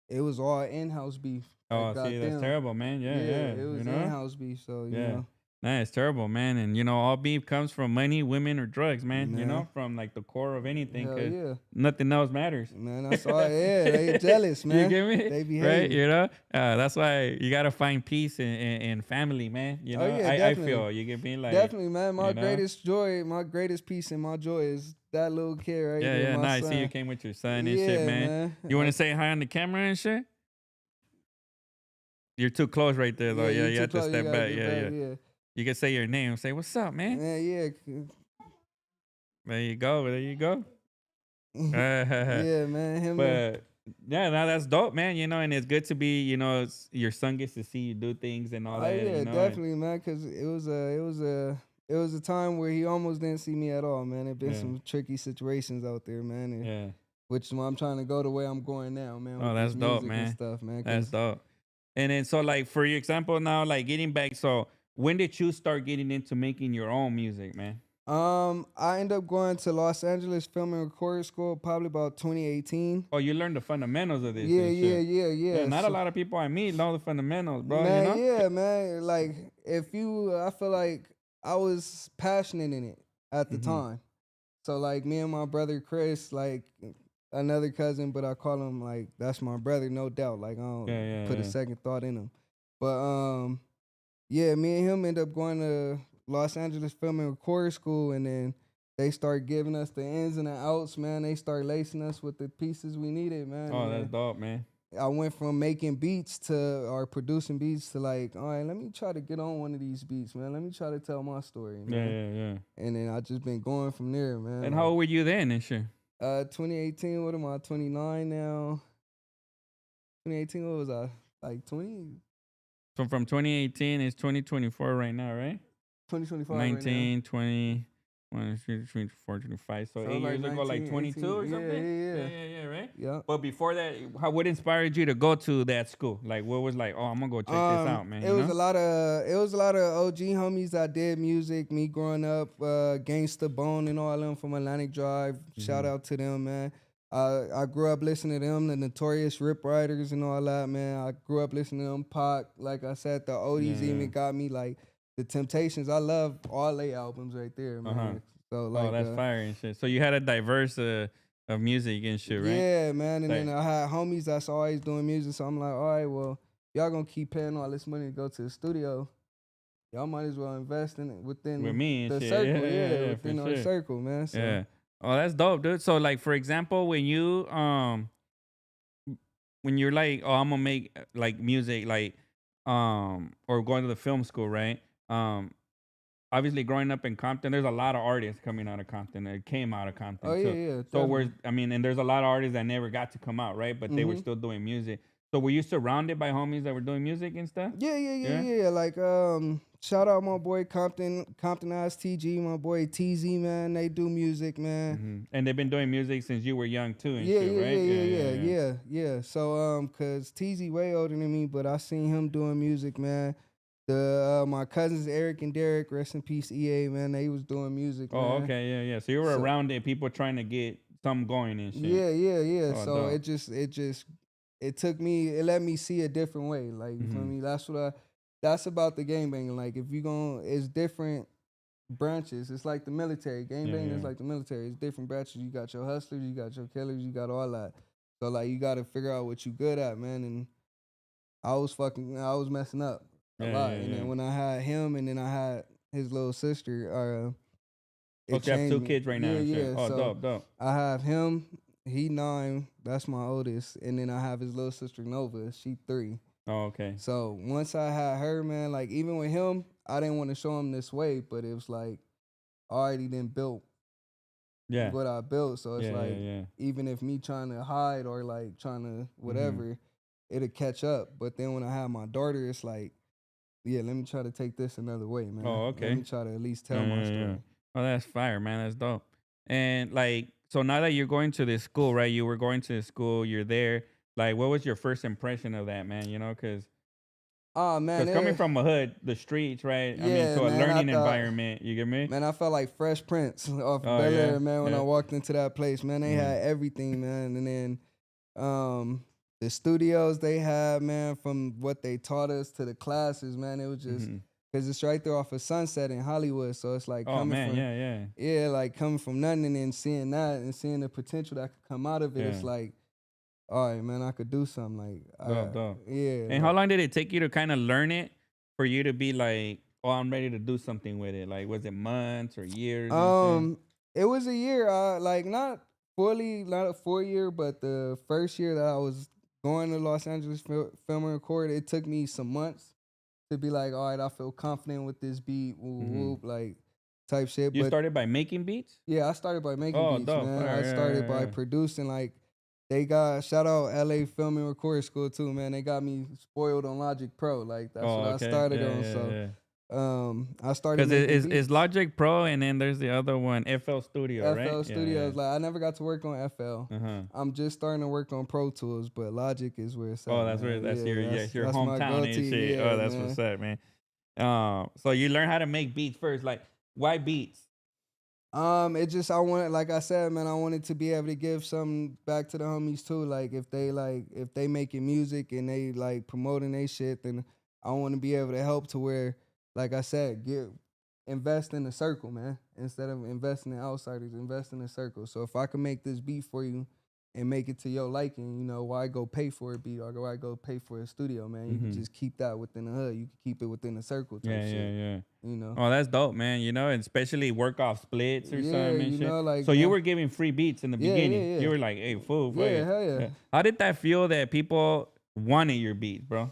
it was all in house beef that Oh, see, got that's them. terrible, man. Yeah, Yeah, yeah, it you was in know? house beef. So, Yeah. Nah, it's terrible, man. And you know, all beef comes from money, women, or drugs, man. You man, know, from like the core of anything, hell because yeah. nothing else matters. Man, I saw it. Yeah, they jealous, You man. get me? They be Right? hating. You know? That's why you gotta find peace in family, man. You Oh, know? yeah, I definitely. feel you get me like, Definitely, man. My you know? greatest joy, my greatest peace and my joy is that little kid right Yeah, there, yeah. my Nah, I see you son. came with your son and shit, Yeah, man. man. You wanna say hi on the camera and shit? You're too close right there though. Yeah, Yeah, you you too have to close. You step gotta back. get Yeah, back. yeah. Yeah. You can say your name. Say, what's up, man? Yeah, yeah. There you go. There you go. Yeah, man. Him and But yeah, no, that's dope, man. You know, and it's good to be, you know, your son gets to see you do things and all oh that, yeah, you know. And definitely, man. Cause it was a time where he almost didn't see me at all, man. There been yeah, some tricky situations out there, man. And yeah. which is why I'm trying to go the way I'm going now, man, Oh, with that's this dope, music and man. stuff, man. That's Cause dope. And then so like for your example now, like getting back, so when did you start getting into making your own music, man? I ended up going to Los Angeles Film and Recording School probably about 2018. Oh, you learned the fundamentals of this Yeah, and yeah, shit. yeah, Yeah, yeah. not a So, lot of people I meet know the fundamentals, bro, you man, know? yeah, man. Like if you, I feel like I was passionate in it at the Mm-hmm. time. So like me and my brother Chris, like another cousin, but I call him like that's my brother, no doubt. Like I don't Yeah, yeah, put a yeah. second thought in him. But yeah, me and him end up going to Los Angeles Film and Record School, and then they start giving us the ins and the outs, man. They start lacing us with the pieces we needed, man. Oh, And that's then dope, man. I went from making beats to or producing beats to like, all right, let me try to get on one of these beats, man. Let me try to tell my story, Yeah, man. yeah, yeah. And then I just been going from there, man. And how old were you then and shit? 2018, what am I? 29 now. 2018, what was I? Like 20, So from 2018 is 2024 right now, right? 2025 right now. 19, 20, 24, 25. So So 8 like years ago, like 19, 22 18. or Yeah, something? yeah, Yeah, right? yeah. But before that, what inspired you to go to that school? Like, what was like, oh, I'm gonna go check this out, man, It you was know? a lot of OG homies that did music. Me growing up, Gangsta Bone and all them from Atlantic Drive. Shout Mhm. out to them, man. I grew up listening to them, the Notorious Rip Riders and all that, man. I grew up listening to them, Pac. Like I said, the Yeah, oldies yeah. even got me. Like the Temptations, I love all they albums right there, Uh-huh. man. So Oh, like, that's fire and shit. So you had a diverse of music and shit, right? yeah, man. And then Like, I had homies that's always doing music. So I'm like, all right, well, y'all gonna keep paying all this money to go to the studio. Y'all might as well invest in it with within me and the shit. circle, Yeah, for within our sure. circle, man. So Yeah. Oh, that's dope, dude. So like for example, when you're like, oh, I'm gonna make like music, like or going to the film school, right? Obviously growing up in Compton, there's a lot of artists coming out of Compton that came out of oh Compton yeah, too. yeah, So definitely. and there's a lot of artists that never got to come out, right? But they were Mm-hmm. still doing music. So were you surrounded by homies that were doing music and stuff? Yeah, yeah, yeah, Yeah. yeah, yeah. Like shout out my boy Compton TG, my boy TZ, man. They do music, man. And they've been doing music since you were young too and Yeah, shit, yeah, right? yeah, Yeah, yeah, yeah, yeah, yeah. yeah, yeah. So cause TZ way older than me, but I seen him doing music, man. The my cousins Eric and Derek, rest in peace, EA, man. They was doing music, Oh, man. okay, yeah, yeah. So you were So around it, people trying to get something going and shit. yeah, yeah, yeah. Oh, So dope. it took me, it let me see a different way. Like you feel Mm-hmm. me? That's about the game banging. Like if you gon' it's different branches. It's like the military. Game Yeah, banging is yeah. like the military. It's different branches. You got your hustlers, you got your killers, you got all that. So like you gotta figure out what you good at, man. And I was messing up a Yeah, lot. yeah, And yeah. then when I had him and then I had his little sister, Oh, it so you have changed two me. kids right now Yeah, and shit. yeah. Oh, So dope, dope. I have him. He 9. That's my oldest. And then I have his little sister Nova. She 3. Oh, okay. So once I had her, man, like even with him, I didn't want to show him this way, but it was like I already done built Yeah. what I built. So it's Yeah, yeah, like yeah. even if me trying to hide or like trying to Mm-hmm. whatever, it'll catch up. But then when I have my daughter, it's like, yeah, let me try to take this another way, man. Oh, Let me okay. try to at least Yeah, tell my yeah, yeah. story. Oh, that's fire, man. That's dope. And like, so now that you're going to this school, right? You were going to the school, you're there. Like, what was your first impression of that, man? You know, Oh man, because coming from a hood, the streets, right? I mean, yeah, to a man. I learning thought, environment. You get me? man, I felt like Fresh Prince off Oh Bel yeah, Air, man. When I yeah. walked into that place, man, they Mm-hmm. had everything, man. And then the studios they had, man, from what they taught us to the classes, man, it was just Mm-hmm. because it's right there off of Sunset in Hollywood. So it's like Oh man, yeah, yeah, like coming from nothing and then seeing that and seeing the potential that could come out of it. yeah. It's like, all right, man, I could do something. Like, Dope, dope. yeah, And how long did it take you to kind of learn it for you to be like, oh, I'm ready to do something with it? Like, was it months or years and shit? it was a year. Like not fully, not a full year, but the first year that I was going to Los Angeles film and record, it took me some months to be like, all right, I feel confident with this beat, whoop, Mm-hmm. whoop, like type shit. You But started by making beats? yeah, I started by making Oh, beats, dope. man. Fire. I Yeah, started yeah, by yeah. producing. Like they got shout out LA Film and Record School too, man. They got me spoiled on Logic Pro. Like that's Oh, what I okay. started Yeah, on. yeah, So yeah. I started Because making it's beats. Logic Pro and then there's the other one, FL Studio, right? FL Yeah, yeah. Studios. Like I never got to work on FL. Uh-huh. I'm just starting to work on Pro Tools, but Logic is where it's Oh, at, that's where man. that's your Yeah, it's your that's my hometown and go-to. shit. Oh, Yeah, that's what's man. up, man. So you learn how to make beats first. Like, why beats? It just I wanted, like I said, man, I wanted to be able to give something back to the homies too. Like if they making music and they like promoting they shit, then I want to be able to help to where, like I said, invest in the circle, man. Instead of investing in outsiders, invest in the circle. So if I can make this beat for you and make it to your liking, you know, why go pay for a beat or why go pay for a studio, man? You can just keep that within the hood. You can keep it within the circle type shit. Yeah. You know? Oh, that's dope, man. You know, and especially work off splits or something and you shit. know, like, so you man. were giving free beats in the beginning. Yeah. You were like, hey, fool. fuck Yeah, it. hell yeah. How did that feel that people wanted your beats, bro?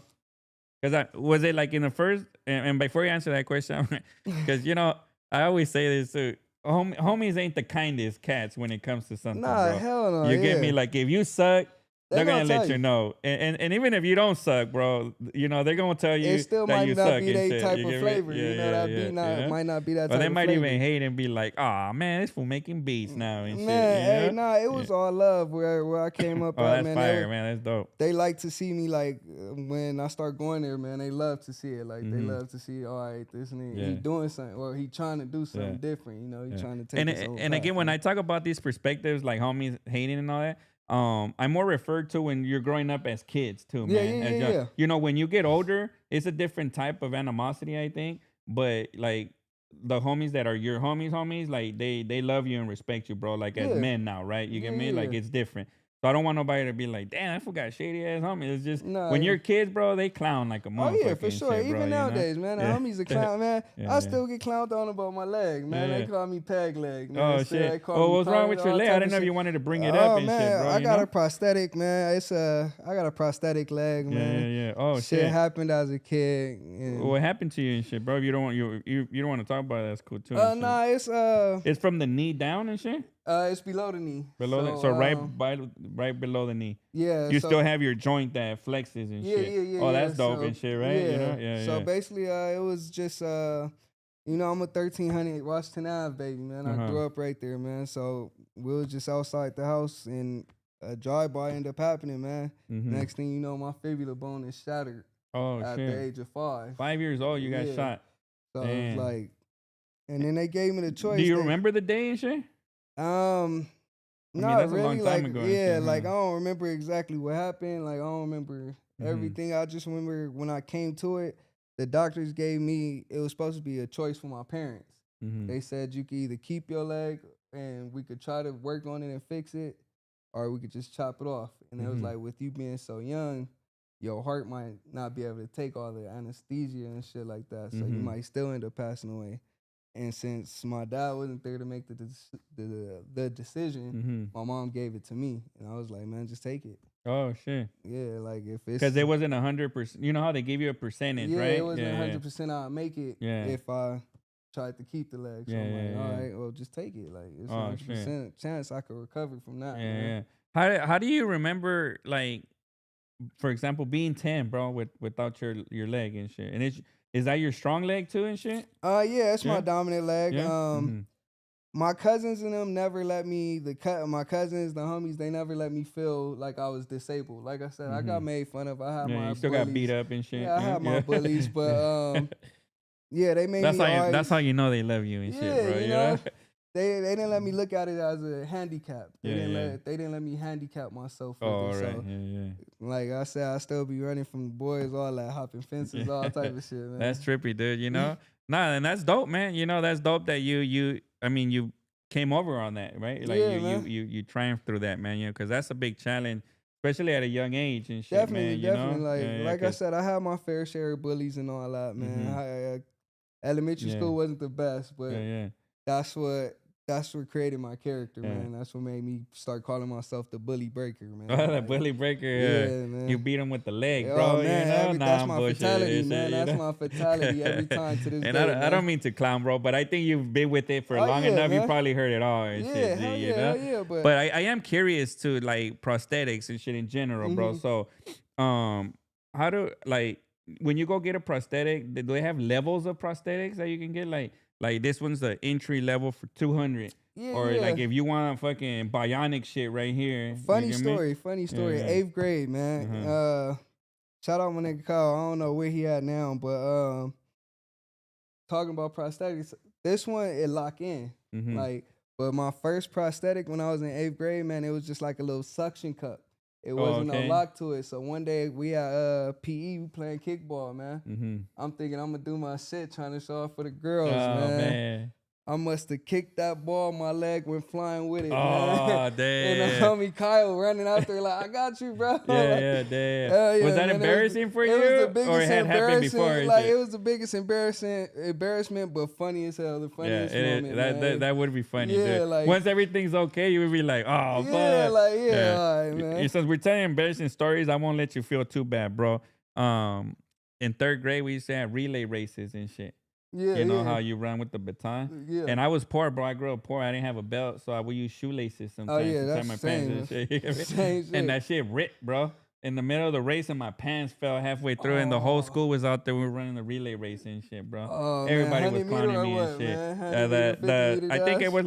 Because was it like in the first, and before you answer that question, because, you know, I always say this too. Homies ain't the kindest cats when it comes to something, Nah, bro. hell no. You get me? Like, if you suck, they're gonna let tell you know. And even if you don't suck, bro, you know, they're gonna tell you it still that might you not suck be and their shit. type You of get me? flavor. You know, that beat might not be that Or type they of might flavor. even hate and be like, "Ah, man, this fool making beats now and shit." Man, You hey, know? nah, it was all love where I came up Oh, at, that's man. fire, man. That's dope. They like to see me, like, when I start going there, man, they love to see it. Like, they love to see, all right, this nigga, he doing something, or he trying to do something different, you know, he trying to take his own And path, again, when man. I talk about these perspectives, like homies hating and all that, I'm more referred to when you're growing up as kids too, man. Yeah. You know, when you get older, it's a different type of animosity, I think. But like the homies that are your homies, like they love you and respect you, bro. Like as Yeah. men now, right? You get me? Like Yeah. it's different. So I don't want nobody to be like, damn, I forgot shady ass homies. It's just Nah, when yeah. you're kids, bro, they clown like a Oh motherfucker. yeah, for sure. Shit, bro, Even you know? nowadays, man, the Yeah. homies a clown, man. Yeah, I still get clowned on about my leg, man. Yeah. They call me peg leg, man. Oh Still, they shit! call Well, me what's wrong with pirate, your all leg? I type didn't of know if shit. you wanted to bring it up Oh and man, shit, bro. I you got know? a prosthetic, man. I got a prosthetic leg, man. Yeah. Oh shit shit! happened as a kid. And, What happened to you and shit, bro? If you don't want you don't want to talk about it, that's cool too. and shit. nah, It's from the knee down and shit. it's below the knee. So right below the knee. Yeah. You so, still have your joint that flexes and shit. Yeah. Oh, that's dope So, and shit, right? You know? So basically, it was just you know, I'm a 1300 Washington Ave baby, man. I grew up right there, man. So we was just outside the house and a drive-by ended up happening, man. Next thing you know, my fibula bone is shattered Oh at shit! the age of 5. 5 years old, you got shot. So Damn. it was like, and then they gave me the choice. Do you remember the day and shit? Not that's a really. long time Like, ago and yeah, shit, like huh? I don't remember exactly what happened. Like I don't remember everything. I just remember when I came to it, the doctors gave me. It was supposed to be a choice for my parents. They said you could either keep your leg and we could try to work on it and fix it, or we could just chop it off. And it was like, with you being so young, your heart might not be able to take all the anesthesia and shit like that. So you might still end up passing away. And since my dad wasn't there to make the decision, my mom gave it to me, and I was like, man, just take it. Oh shit! Yeah, like if it's Because it wasn't 100%. You know how they give you a percentage, yeah, right? it wasn't 100%. I'd make it if I tried to keep the leg. So I'm like, all right, well, just take it. Like it's 100% chance I could recover from that. Yeah. How do you remember, like, for example, being 10, bro, without your leg and shit? And is that your strong leg too and shit? Yeah, it's my dominant leg. Yeah? My cousins and them never let me. My cousins, the homies, they never let me feel like I was disabled. Like I said, I got made fun of. I had my you still bullies. got beat up and shit. Yeah, I had my bullies, but yeah, they made me. That's how you know they love you and shit, bro. You know? They didn't let me look at it as a handicap. They didn't let me handicap myself with it. So, like I said, I still be running from the boys, all that, hopping fences, all type of shit, man. That's trippy, dude. You know, and that's dope, man. You know, that's dope that you came over on that, right? Like you triumphed through that, man. You know, because that's a big challenge, especially at a young age and shit, definitely, man. Definitely. Like I said, I had my fair share of bullies and all that, man. Elementary school wasn't the best, but that's what created my character, man. That's what made me start calling myself the bully breaker, man. Oh, the bully breaker. Yeah, man. You beat him with the leg, bro. Oh, man, you know? that's my fatality, man. That's my fatality every time to this and day. I don't mean to clown, bro, but I think you've been with it for long enough. Man. You probably heard it all and shit. You know? But I am curious to like prosthetics and shit in general, bro. So, how do like when you go get a prosthetic, do they have levels of prosthetics that you can get? Like this one's the entry level for 200. Like if you want fucking bionic shit right here. Funny story. 8th grade, man. Shout out my nigga Kyle. I don't know where he at now, but talking about prosthetics, this one it lock in. Like, but my first prosthetic when I was in 8th grade, man, it was just like a little suction cup. It wasn't okay. no lock to it. So one day we at PE, we playing kickball, man. Mm-hmm. I'm thinking I'm gonna do my shit, trying to show off for the girls, Oh, man. man. I must have kicked that ball. My leg went flying with it, man. Oh, And the damn. homie Kyle running out there like, I got you, bro. Yeah, Like, yeah, damn. hell yeah, Was that man. embarrassing for It you? was the Or biggest it had happened before? embarrassing. Like, it was the biggest embarrassment, but funny as hell. The funniest moment, man. that would be funny, Yeah, dude. like- Once everything's okay, you would be like, oh, Yeah, fuck. like, yeah, all right, man. Since we're telling embarrassing stories, I won't let you feel too bad, bro. In 3rd grade, we used to have relay races and shit. Yeah, You know yeah. how you run with the baton? Yeah. And I was poor, bro. I grew up poor. I didn't have a belt, so I would use shoelaces sometimes yeah, to tie that's my same. pants and shit. Same shit. And that shit ripped, bro. In the middle of the race, and my pants fell halfway through, and the whole school was out there. We were running the relay race and shit, bro. Oh, Everybody man, was 100 meter clowning or me what, and shit. man? 100 meter, 50 meter I think it dash? was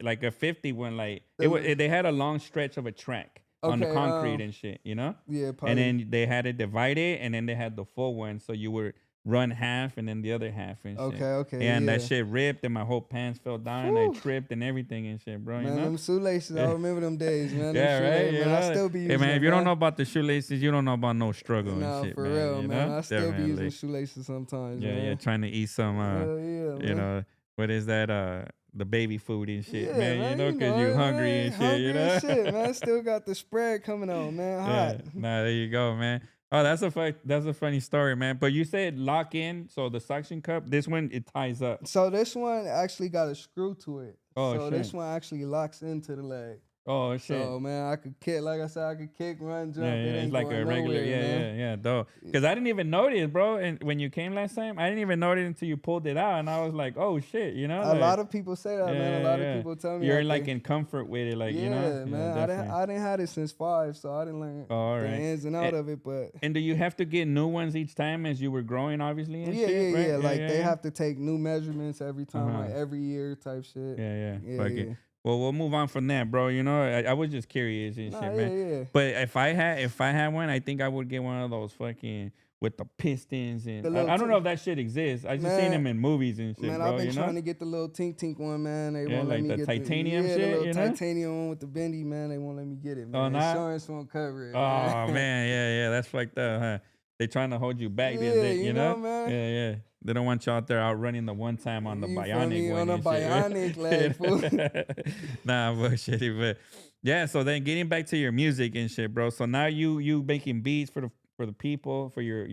like a 50 one. Like they had a long stretch of a track on the Okay, concrete and shit, you know. Yeah, And probably. then they had it divided, and then they had the full one, so you would run half and then the other half and shit. Okay, And yeah. that shit ripped, and my whole pants fell down, and Whew. I tripped and everything and shit, bro. Man, you know? them shoelaces, I remember them days, man. Them Yeah, right. shoelaces, You man. I know? still be using Hey, man, them, if you don't man. know about the shoelaces, you don't know about no struggle Nah, and shit, for man. real, you man. know? I still be Definitely. using shoelaces sometimes, Yeah, man. yeah, trying to eat some, Hell yeah, you man. know, what is that? The baby food and shit, Yeah, man. You know, because it, you're hungry man. and shit, Hungry you know? as shit, man. Still got the spread coming on, man. Hot. Yeah. Nah, there you go, man. Oh, that's a funny story, man. But you said lock in, so the suction cup, this one it ties up. So this one actually got a screw to it. Oh, so this shit. one actually locks into the leg. Oh shit. So man, I could kick, like I said, I could kick, run, jump. Yeah, It yeah, ain't it's like going a regular, nowhere, man. yeah, dope. Because I didn't even notice, bro. And when you came last time, I didn't even notice until you pulled it out, and I was like, oh shit, you know. A lot of people say that, man. A lot of people tell me you're that like they- in comfort with it, like yeah, you know. man. I didn't have it since 5, so I didn't learn Oh, all the right. ins and out of it. But And do you have to get new ones each time as you were growing, obviously? And yeah, shit, right? yeah. Like they yeah. have to take new measurements every time, Uh-huh. like every year type shit. Yeah. Yeah, Fuck yeah. it. Well, we'll move on from that, bro. You know, I was just curious and Nah, shit, yeah, man. yeah. But if I had one, I think I would get one of those fucking with the pistons and The little I don't know tink- if that shit exists. I just Man, seen them in movies and shit, Man, bro. I've been you trying know? to get the little tink one, man. They Yeah, won't like let me the get titanium the, shit, the little you know? titanium one with the bendy, man. They won't let me get it, Oh, man. nah? Insurance won't cover it. Oh man. man, yeah, that's fucked up, huh? They trying to hold you back, Yeah, you you know? know, man. Yeah. They don't want you out there outrunning the one time on the You feel bionic me? one. On the and shit, right? bionic leg, fool. Nah, bullshit. But yeah, so then getting back to your music and shit, bro. So now you making beats for the people, for your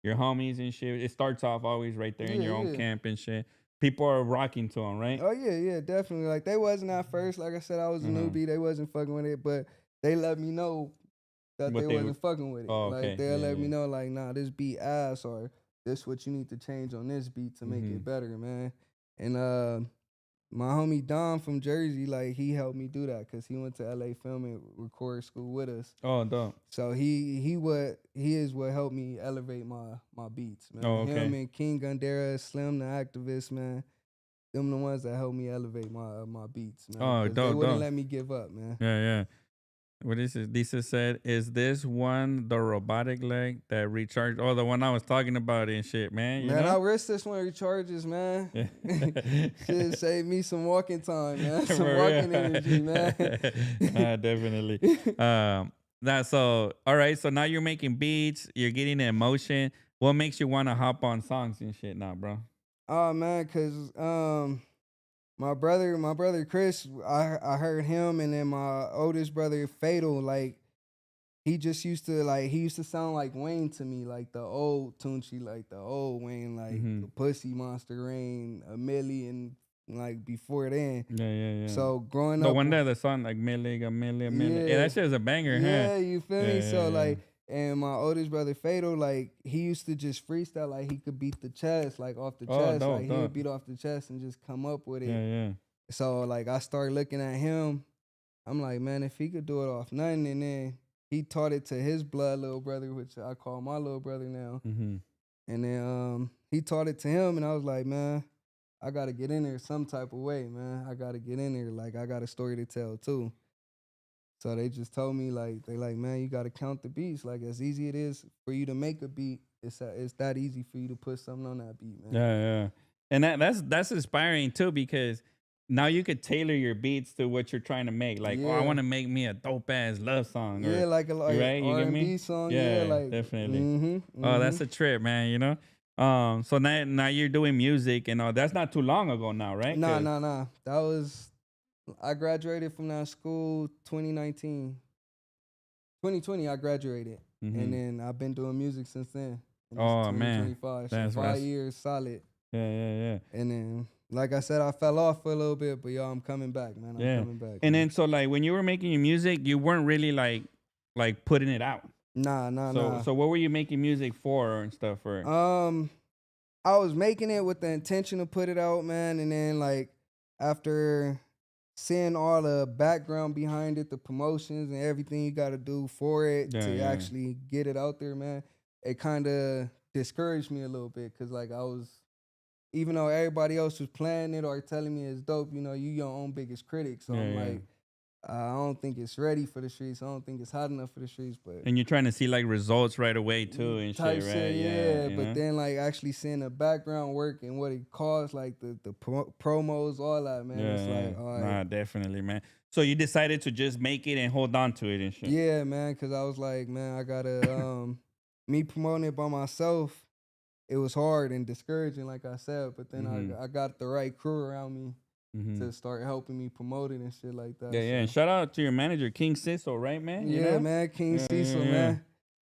homies and shit. It starts off always right there in Yeah, your own yeah. camp and shit. People are rocking to them, right? Oh yeah, definitely. Like they wasn't at first. Like I said, I was a Mhm. newbie. They wasn't fucking with it, but they let me know that What they they wasn't fucking with it. Oh, okay. Like they'll Yeah, let me yeah. know, like, nah, this beat ass, or this what you need to change on this beat to make Mhm. it better, man. And my homie Don from Jersey, like he helped me do that because he went to LA film and record school with us. Oh, dope. So he is what helped me elevate my beats, man. Oh, okay. Him and King Gundera, Slim the Activist, man. Them the ones that helped me elevate my beats, man. Oh, 'Cause dope, They wouldn't dope. let me give up, man. Yeah. What is it? Lisa said, "Is this one the robotic leg that recharged?" Oh, the one I was talking about and shit, man. You Man, I know? wish this one recharges, man. Yeah. Should save me some walking time, man. Some For walking real. energy, man. Definitely. So all right. So now you're making beats. You're getting the emotion. What makes you want to hop on songs and shit now, bro? Oh man, cause my brother Chris, I heard him, and then my oldest brother Fatal, like he used to sound like Wayne to me, like the old Tunchi, like the old Wayne, like Mhm. the Pussy Monster Rain, a million, like before then. Yeah. So growing The up, one that the song like a million. Yeah, Yeah. that shit is a banger, yeah, huh? you feel me? Yeah, So yeah. like, and my oldest brother Fatal, like he used to just freestyle, like he could beat the chest, like off the Oh, chest, dope, like he dope. would beat off the chest and just come up with it. Yeah. So like I started looking at him. I'm like, man, if he could do it off nothing, and then he taught it to his blood little brother, which I call my little brother now. Mm-hmm. And then he taught it to him, and I was like, man, I gotta get in there some type of way, man. I gotta get in there. Like I got a story to tell too. So they just told me man, you gotta count the beats. Like as easy it is for you to make a beat, it's that easy for you to put something on that beat, man. Yeah. And that's inspiring too, because now you could tailor your beats to what you're trying to make. Like, oh, I Yeah. want to make me a dope ass love song, Yeah, or like a right, you get me? R&B song. Yeah, Yeah, like definitely. mm-hmm, Oh, mm-hmm. that's a trip, man. So now you're doing music and all. That's not too long ago now, right? Nah, 'Cause nah, nah. That was I graduated from that school 2019. 2020 I graduated. And mhm. then I've been doing music since then. And it's Oh man, 2025. So that's 5 years solid. yeah. And then like I said, I fell off for a little bit, but y'all I'm coming back, man. I'm Yeah. coming back, And man. then so like when you were making your music, you weren't really like putting it out. Nah, nah, So nah. so what were you making music for and stuff for? Um I was making it with the intention to put it out, man, and then like after seeing all the background behind it, the promotions and everything you got to do for it Yeah, to yeah. actually get it out there, man, it kind of discouraged me a little bit because like I was, even though everybody else was playing it or telling me it's dope, you your own biggest critic, so Yeah, I'm yeah. like, I don't think it's ready for the streets. I don't think it's hot enough for the streets, but And you're trying to see like results right away too and type shit, shit, right? Yeah, yeah. But then like actually seeing the background work and what it costs, like the promos, all that, man. Yeah, It's yeah. like, all right, Nah, definitely, man. So you decided to just make it and hold on to it and shit. yeah, man. Because I was like, man, I gotta me promoting it by myself. It was hard and discouraging, like I said. But then Mm-hmm. I got the right crew around me Mm-hmm. to start helping me promote it and shit like that. Yeah, yeah. And So shout out to your manager, King Siso, right, man? yeah, man, King Yeah, Cecil, yeah. man.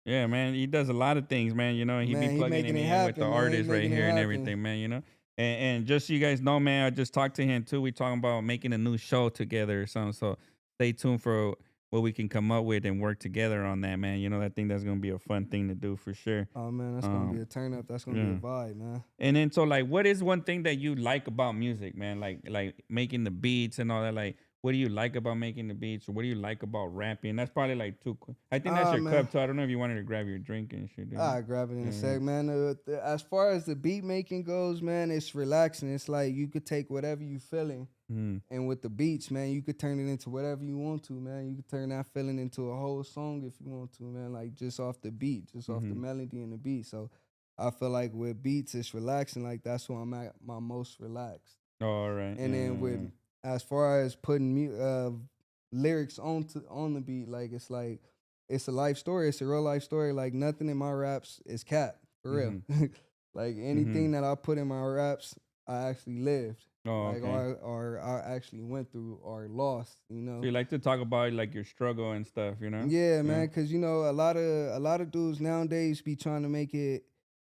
Yeah, man, he does a lot of things, man. He be Man, he plugging making me it in with the happen, man. He artists right making it here and happen. everything, man. And just so you guys know, man, I just talked to him too. We talking about making a new show together or something. So stay tuned for what we can come up with and work together on that, man. I think that's gonna be a fun thing to do for sure. Oh man, that's gonna be Um, a turn up. That's gonna be a yeah. vibe, man. And then so like, what is one thing that you like about music, man? Like making the beats and all that. Like, what do you like about making the beats, or what do you like about rapping? That's probably like two. I think that's Ah your man, cup too. I don't know if you wanted to grab your drink and shit. I grab it in a Yeah. sec, man. As far as the beat making goes, man, it's relaxing. It's like you could take whatever you feeling, Mm. and with the beats, man, you could turn it into whatever you want to, man. You could turn that feeling into a whole song if you want to, man. Like just off the beat, just off the Mhm. melody and the beat. So I feel like with beats, it's relaxing. Like that's when I'm at my most relaxed. Oh, all right. And Yeah, then yeah, with yeah. as far as putting lyrics on the beat, like it's a life story. It's a real life story. Like nothing in my raps is cap for real. Mhm. Like Mhm. anything that I put in my raps, I actually lived. Oh, Like okay. or I actually went through or lost. So you like to talk about like your struggle and stuff, Yeah, Yeah. man. Cause a lot of dudes nowadays be trying to make it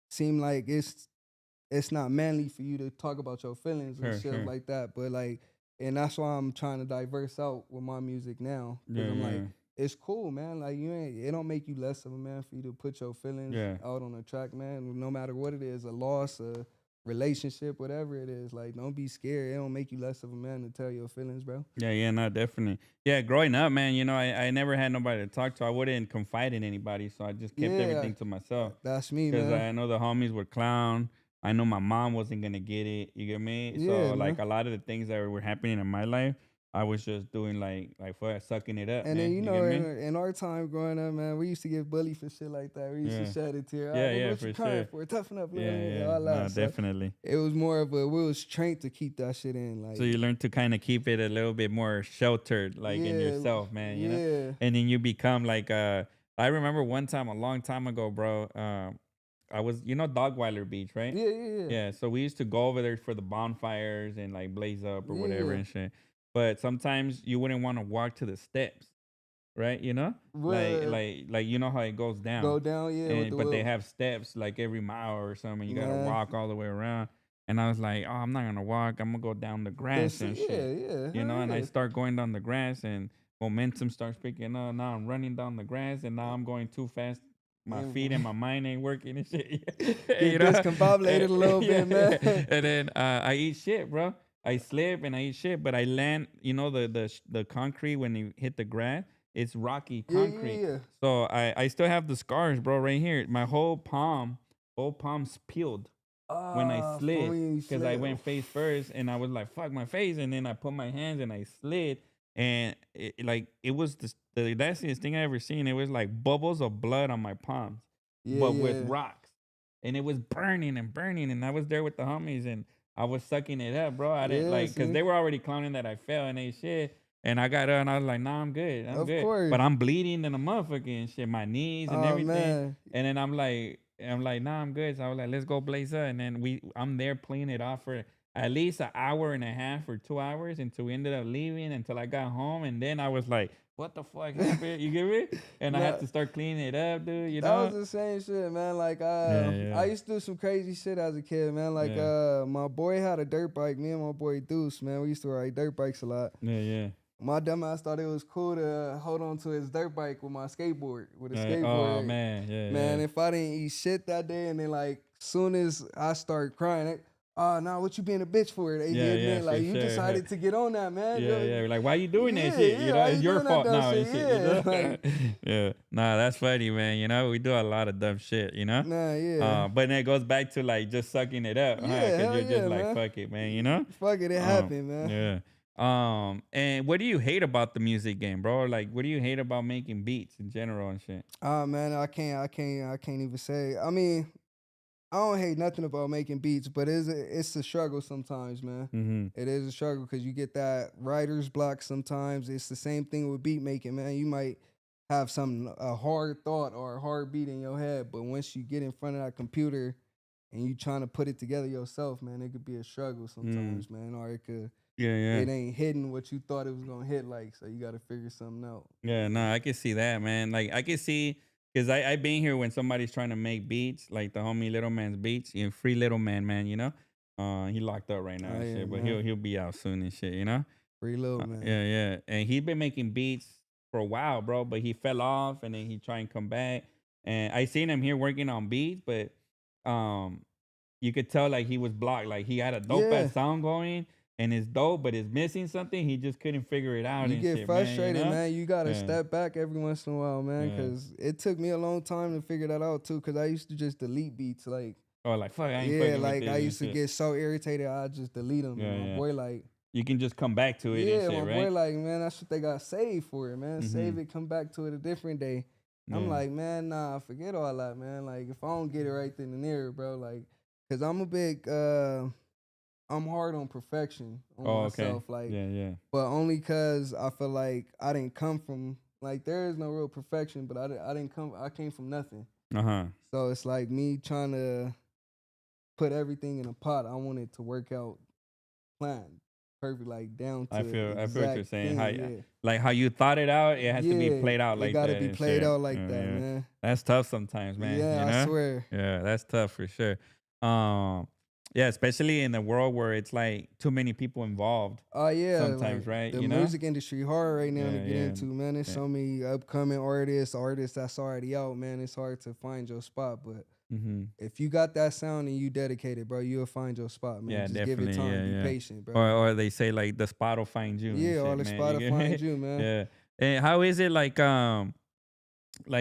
seem like it's not manly for you to talk about your feelings and Sure, shit sure. like that. But like, and that's why I'm trying to diverse out with my music now. Cause Yeah, I'm yeah, like, it's cool, man. Like it don't make you less of a man for you to put your feelings yeah. out on the track, man. No matter what it is, a loss, a relationship, whatever it is. Like, don't be scared. It don't make you less of a man to tell your feelings, bro. Yeah, yeah, no, definitely. Yeah, growing up, man, I never had nobody to talk to. I wouldn't confide in anybody, so I just kept Yeah, everything to myself. that's me, Because man. I know the homies would clown. I know my mom wasn't gonna get it. You get me? Yeah, So like man. a lot of the things that were happening in my life, I was just doing like for sucking it up, And then man. You get me? in our time growing up, man, we used to get bullied for shit like that. We used to Yeah, shed a tear. Ah, yeah, nigga, yeah, what you for crying sure. for? Toughen up, little Yeah, nigga, yeah, all no, that. So definitely. it was more of a we was trained to keep that shit in. So Like, you learn to kind of keep it a little bit more sheltered, like in yeah, yourself, man. yeah, And then you become like I remember one time a long time ago, bro. I was Dogweiler Beach, right? yeah, yeah, yeah. Yeah, so we used to go over there for the bonfires and like blaze up or whatever Yeah. and shit. But sometimes you wouldn't want to walk to the steps, right? Well, Like you know how it goes down. go down, yeah, with And the but they little have steps like every mile or something. You gotta man. walk all the way around. And I was like, oh, I'm not gonna walk. I'm gonna go down the grass and Yeah, shit. yeah, hell And I yeah. start going down the grass and momentum starts picking up. Now I'm running down the grass and now I'm going too fast. My feet and And my mind ain't working and shit. get discombobulated a little Yeah. bit, man. And then I eat shit, bro. I slip and I eat shit, but I land. The concrete when you hit the grass, it's rocky Yeah, yeah, concrete. yeah. So I still have the scars, bro, right here. My whole palm's peeled when I Ah, for slid when you because I slip. went face first and I was like, fuck my face. And then I put my hands and I slid. And it was the nastiest thing I ever seen. It was like bubbles of blood on my palms, Yeah, but with yeah. rocks. And it was burning and burning. And I was there with the homies. And I was sucking it up, bro. I didn't Yeah, like because see? they were already clowning that I fell and they shit. And I got up and I was like, nah, I'm good. I'm Of good. course. But I'm bleeding and a motherfucker and shit, my knees and Oh everything. man. And then I'm like, nah, I'm good. So I was like, let's go blaze up. And then I'm there playing it off for at least an hour and a half or 2 hours until we ended up leaving until I got home. And then I was like, what the fuck happened? You get me? And I had Nah, to start cleaning it up, dude, you that was know? the same shit, man. Like Yeah, yeah. I used to do some crazy shit as a kid, man. Like Yeah. my boy had a dirt bike. Me and my boy Deuce, man, we used to ride dirt bikes a lot. Yeah, yeah. My dumbass thought it was cool to hold on to his dirt bike with my skateboard. With a Oh skateboard. man, yeah, Man, yeah. if I didn't eat shit that day and then like soon as I start crying, nah, what you being a bitch for? They Yeah, hitting yeah, it. for Like you sure. decided to get on that, man. Yeah, yeah. Like, why you doing that shit? You know, why it's you your doing that fault dumb now and shit. You Yeah, know? like, Yeah. Nah, that's funny, man. You know, we do a lot of dumb shit. You know. nah, yeah. But then it goes back to like just sucking it up, huh? Yeah, Because hell you're just yeah, like, man. fuck it, man. You know. Fuck it happened, man. Yeah. And what do you hate about the music game, bro? Like, what do you hate about making beats in general and shit? Man, I can't even say. I mean, I don't hate nothing about making beats, but it's a struggle sometimes, man. Mm-hmm. It is a struggle because you get that writer's block sometimes. It's the same thing with beat making, man. You might have a hard thought or a hard beat in your head, but once you get in front of that computer and you trying to put it together yourself, man, it could be a struggle sometimes, man. Or Yeah, yeah. it ain't hitting what you thought it was gonna hit like, so you gotta figure something out. Yeah, no, I can see that, man. Like I can see because I've been here when somebody's trying to make beats, like the homie Little Man's beats, free Little Man, you know. He locked up right now Oh and yeah, shit, but man. he'll be out soon and shit, you know. Free little man. Yeah, yeah. And he's been making beats for a while, bro, but he fell off and then he tried and come back. And I seen him here working on beats, but um you could tell like he was blocked. Like he had a dope Yeah. ass sound going and it's dope, but it's missing something. He just couldn't figure it out You and get shit, frustrated, man. man. You gotta Yeah. step back every once in a while, man, Yeah. because it took me a long time to figure that out too. Because I used to just delete beats, like Oh, like fuck, I ain't yeah, fucking with like this I and used to shit. get so irritated, I just delete them. Yeah, And my yeah. boy, like, You can just come back to it and yeah, shit, my right? boy, like, man, that's what they got saved for it, man. Mhm. Save it, come back to it a different day. I'm Yeah. like, man, nah, forget all that, man. Like, if I don't get it right then and there, bro, like, cause I'm a big, I'm hard on perfection on Oh, okay. myself, like. Yeah, yeah. But only cause I feel like I didn't come from like there is no real perfection, but I came from nothing. Uh-huh. So it's like me trying to put everything in a pot. I want it to work out planned, perfect, like down to I feel what exact you're saying. thing. How Yeah, like how you thought it out, it has to be yeah, played out it like gotta that be and played shit. out like Yeah, that, yeah. man. That's tough sometimes, man. Yeah, you know? I swear. Yeah, that's tough for sure. Yeah, especially in the world where it's like too many people involved Oh yeah, sometimes, like right? the You know? music industry hard right now to Yeah, get yeah. into, man. There's Yeah. so many upcoming artists that's already out, man. It's hard to find your spot, but Mm-hmm. if you got that sound and you dedicated, bro, you'll find your spot, man. Yeah, Just give it definitely. time. Yeah, Be yeah. patient, bro. Or they say like the spot will find you and Yeah, all shit, the man. spot You will get find me? you, man. Yeah. And how is it like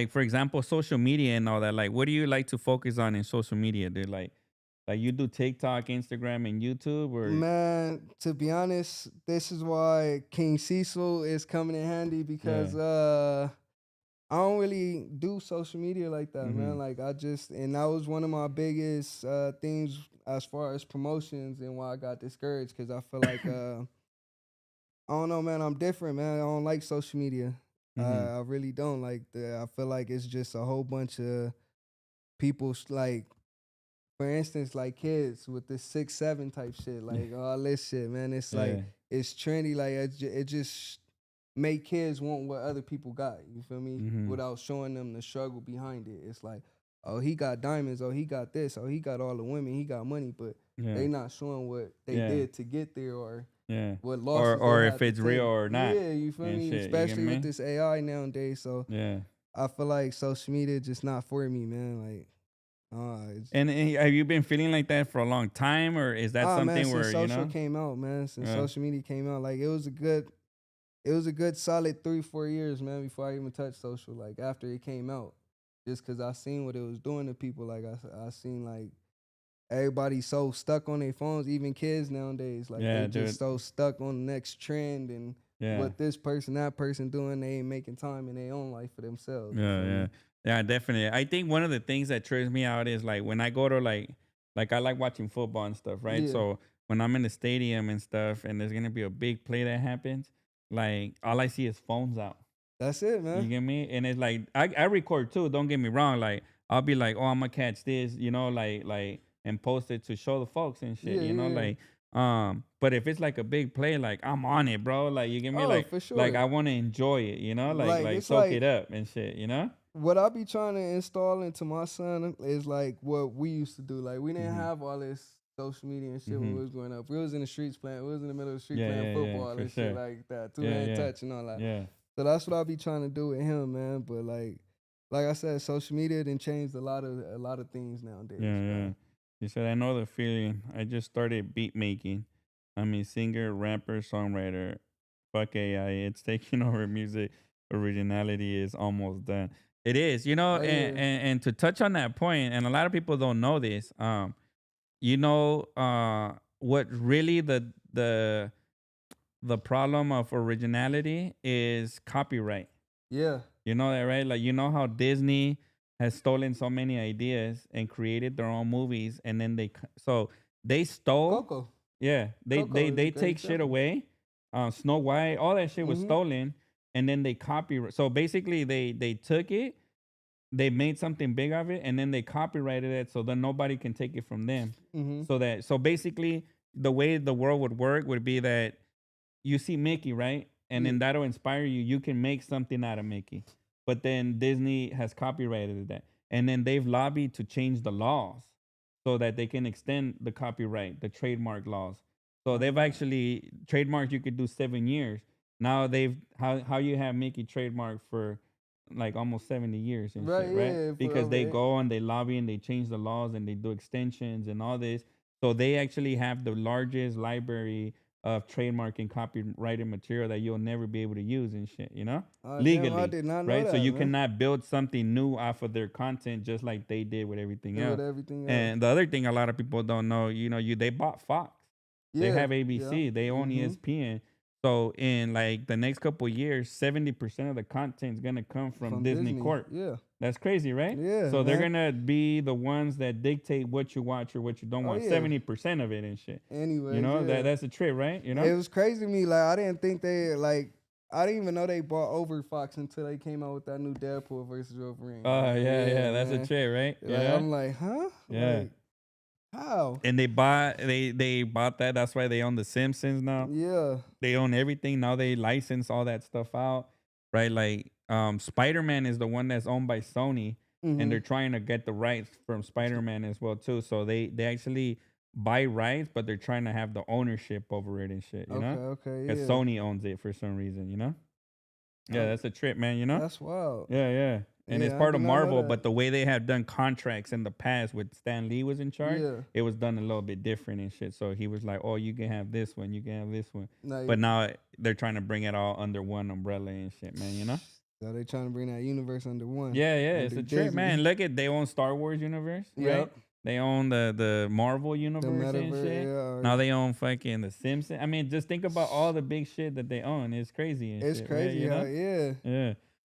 for example, social media and all that? Like what do you like to focus on in social media, dude? Like you do TikTok, Instagram, and YouTube or Man, to be honest, this is why King Cecil is coming in handy because I don't really do social media like that, Mm-hmm. man. Like and that was one of my biggest things as far as promotions and why I got discouraged because I feel like I don't know, man. I'm different, man. I don't like social media. Mm-hmm. I really don't like the. I feel like it's just a whole bunch of people like, for instance, like kids with this 6'7" type shit, like all this shit, man. It's like Yeah. it's trendy, like it just make kids want what other people got. You feel me? Mhm. Without showing them the struggle behind it. It's like, oh, he got diamonds. Oh, he got this. Oh, he got all the women. He got money, but Yeah. they not showing what they Yeah. did to get there or Yeah. what losses Or they if had to it's real take. or not. Yeah, you feel and me? shit, you get Especially me? with this AI nowadays. So Yeah. I feel like social media just not for me, man. Like, And have you been feeling like that for a long time, or is that man, something since where you social know? came out, man, since Yeah. social media came out, like it was a good solid 3-4 years, man, before I even touched social. Like after it came out, just cause I seen what it was doing to people. Like I seen like everybody so stuck on their phones, even kids nowadays. Like Yeah, they just dude. so stuck on the next trend and Yeah. what this person, that person doing. They ain't making time in their own life for themselves. you Yeah, feel yeah, me? yeah, definitely. I think one of the things that trips me out is like when I go to like I like watching football and stuff, right? Yeah. So when I'm in the stadium and stuff, and there's gonna be a big play that happens, like all I see is phones out. That's it, You man. get me? And it's like I record too. Don't get me wrong. Like I'll be like, oh, I'm gonna catch this, like and post it to show the folks and shit. Yeah, yeah. Like but if it's like a big play, like I'm on it, bro. Like you get me? Oh, Like for sure. like I want to enjoy it. Like, Like it's soak like it up and shit. what I be trying to install into my son is like what we used to do. Like we didn't Mhm. have all this social media and shit when Mhm. we was growing up. We was in the streets playing. We was in the middle of the street Yeah, playing yeah, football for and sure. shit like that. Yeah, Two-hand yeah. touch and all that. Yeah. So that's what I be trying to do with him, man. But like I said, social media done changed a lot of things nowadays. Yeah, yeah. Man. He said, I know the feeling. I just started beat making. I'm a singer, rapper, songwriter. Fuck AI. It's taking over music. Originality is almost done. It is, Oh, yeah. and to touch on that point, and a lot of people don't know this, what really the problem of originality is copyright. Yeah. You know that, right? Like, you know how Disney has stolen so many ideas and created their own movies, and then they stole. Coco. Yeah, Coco is a they great take shit example. away. Snow White, all that shit was Mhm. stolen, and then they copyright. So basically, they took it, they made something big of it, and then they copyrighted it, so then nobody can take it from them. Mhm. So basically, the way the world would work would be that you see Mickey, right? And then Yeah. that'll inspire you. You can make something out of Mickey. But then Disney has copyrighted that. And then they've lobbied to change the laws so that they can extend the copyright, the trademark laws. So they've actually trademarked you could do 7 years. Now they've how you have Mickey trademarked for like almost 70 years and Right. shit, right? Yeah. For Because over they eight. go and they lobby and they change the laws and they do extensions and all this. So they actually have the largest library of trademark and copyrighted material that you'll never be able to use and shit, Damn, I legally, did not know right? So that, you man. cannot build something new off of their content just like they did with everything Do with else. everything else. And the other thing a lot of people don't know, they bought Fox. They Yeah. have Yeah. ABC. They own Mhm. ESPN. So in like the next couple years, 70% of the content is gonna come from Disney Corp. Yeah. That's crazy, right? Yeah. So they're Man. gonna be the ones that dictate what you watch or what you don't Oh watch. yeah. 70% of it and shit. Anyways, yeah. That's a trip, right? It was crazy to me. Like I didn't think I didn't even know they bought over Fox until they came out with that new Deadpool versus Wolverine. Oh yeah, that's man. a trip, right? Like, I'm like, huh? Yeah. Like, how? And they bought that. That's why they own the Simpsons now. Yeah. They own everything now. They license all that stuff out, right? Like Spider-Man is the one that's owned by Sony, and they're Mhm. trying to get the rights from Spider-Man as well too. So they actually buy rights, but they're trying to have the ownership over it and shit. Okay. Because Yeah. Sony owns it for some reason. Yeah, that's a trip, man. That's wild. Yeah. And it's Yeah, I part did of not know Marvel, that. but the way they have done contracts in the past with Stan Lee was in charge, Yeah. it was done a little bit different and shit. So he was like, oh, you can have this one, you can have this one. Now, But now they're trying to bring it all under one umbrella and shit, man, So they trying to bring that universe under one. Yeah, it's Under a trip, Disney. man. Look at, they own Star Wars universe, right? Yep. They own the Marvel The universe and metaverse. shit. Yeah. Now they own fucking the Simpsons. I mean, just think about all the big shit that they own. It's crazy and It's shit, crazy right? how, yeah. Yeah.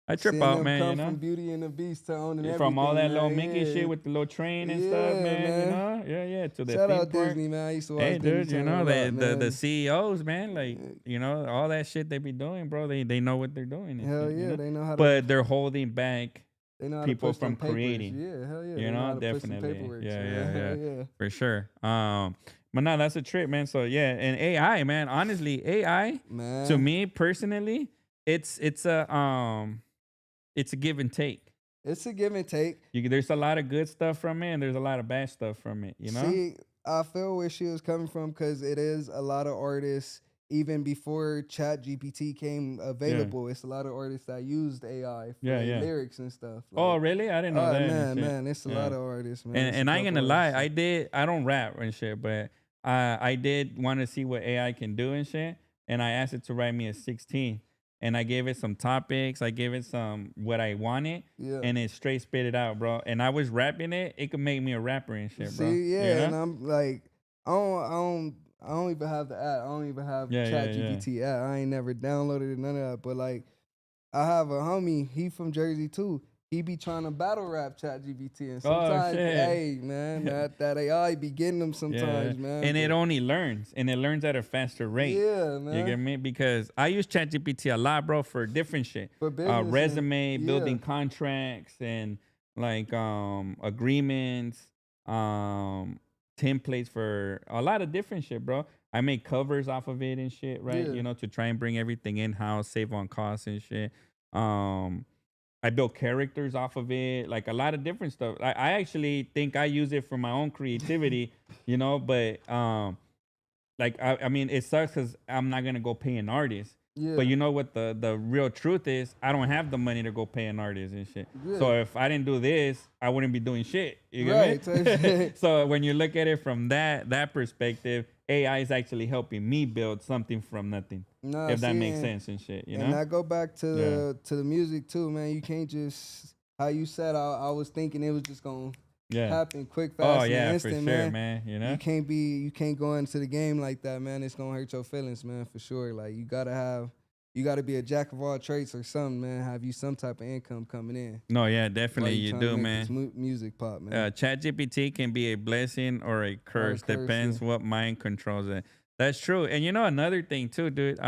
I trip Seeing out, them man, come from Beauty and the Beast to owning everything. from all that little man, Mickey yeah. shit with the little train and stuff, Yeah, man. Yeah, to the Shout theme out park. Disney, man. I used to watch Hey, Disney dude, Channel a lot, the man. CEOs, man, like, all that shit they be doing, bro. They know what they're doing. And Hell shit, yeah, they know how to. But they're holding back They know how people to push them from papers. creating. Yeah, hell yeah. You they know know, how to push some definitely. paperwork. Yeah, for sure. But no, that's a trip, man. So yeah, and AI, man. Honestly, AI Man. to me personally, it's a give and take. It's a give and take. There's a lot of good stuff from it, and there's a lot of bad stuff from it. See, I feel where she was coming from because it is a lot of artists. Even before Chat GPT came available, it's a lot of artists that used AI for lyrics and stuff. Oh, really? I didn't know that. Man, it's a lot of artists, man. And I ain't gonna lie, I don't rap and shit, but I did want to see what AI can do and shit, and I asked it to write me a 16, and I gave it some topics, I gave it some what I wanted, and it straight spit it out, bro. And I was rapping it, it could make me a rapper and shit, bro. See, yeah, and I'm like, I don't even have the app. I don't even have Chat GPT app. I ain't never downloaded it, none of that. But like, I have a homie. He from Jersey too. he be trying to battle rap ChatGPT, and Oh, sometimes, shit. hey man, that AI be getting them Yeah. sometimes, man. And it but- only learns, and it learns at a faster rate. yeah, You man. get me? Because I use ChatGPT a lot, bro, for different shit. For business and- Resume, yeah. building contracts, and like agreements, templates for a lot of different shit, bro. I make covers off of it and shit, right? Yeah. You know, to try and bring everything in house, save on costs and shit. I built characters off of it, like a lot of different stuff. I actually think I use it for my own creativity, you know, but like I mean, it sucks because I'm not gonna go pay an artist. Yeah. But you know what the real truth is? I don't have the money to go pay an artist and shit. Yeah. So if I didn't do this, I wouldn't be doing shit. You get Right, me? type shit. So when you look at it from that perspective, AI is actually helping me build something from nothing. Nah, If that see, makes and- sense and shit, you And know? I go back to Yeah. the music too, man. You can't just how you said. I was thinking it was just gonna Yeah. happen quick, fast, Oh and yeah, instant, for sure, man. You know? You can't go into the game like that, man. It's gonna hurt your feelings, man, for sure. Like you gotta be a jack of all trades or something, man. Have you some type of income coming in? No, yeah, while definitely you trying to do, make man. this music pop, man. ChatGPT can be a blessing or a curse, curse, depends what mind controls it. That's true. And you know another thing too, dude.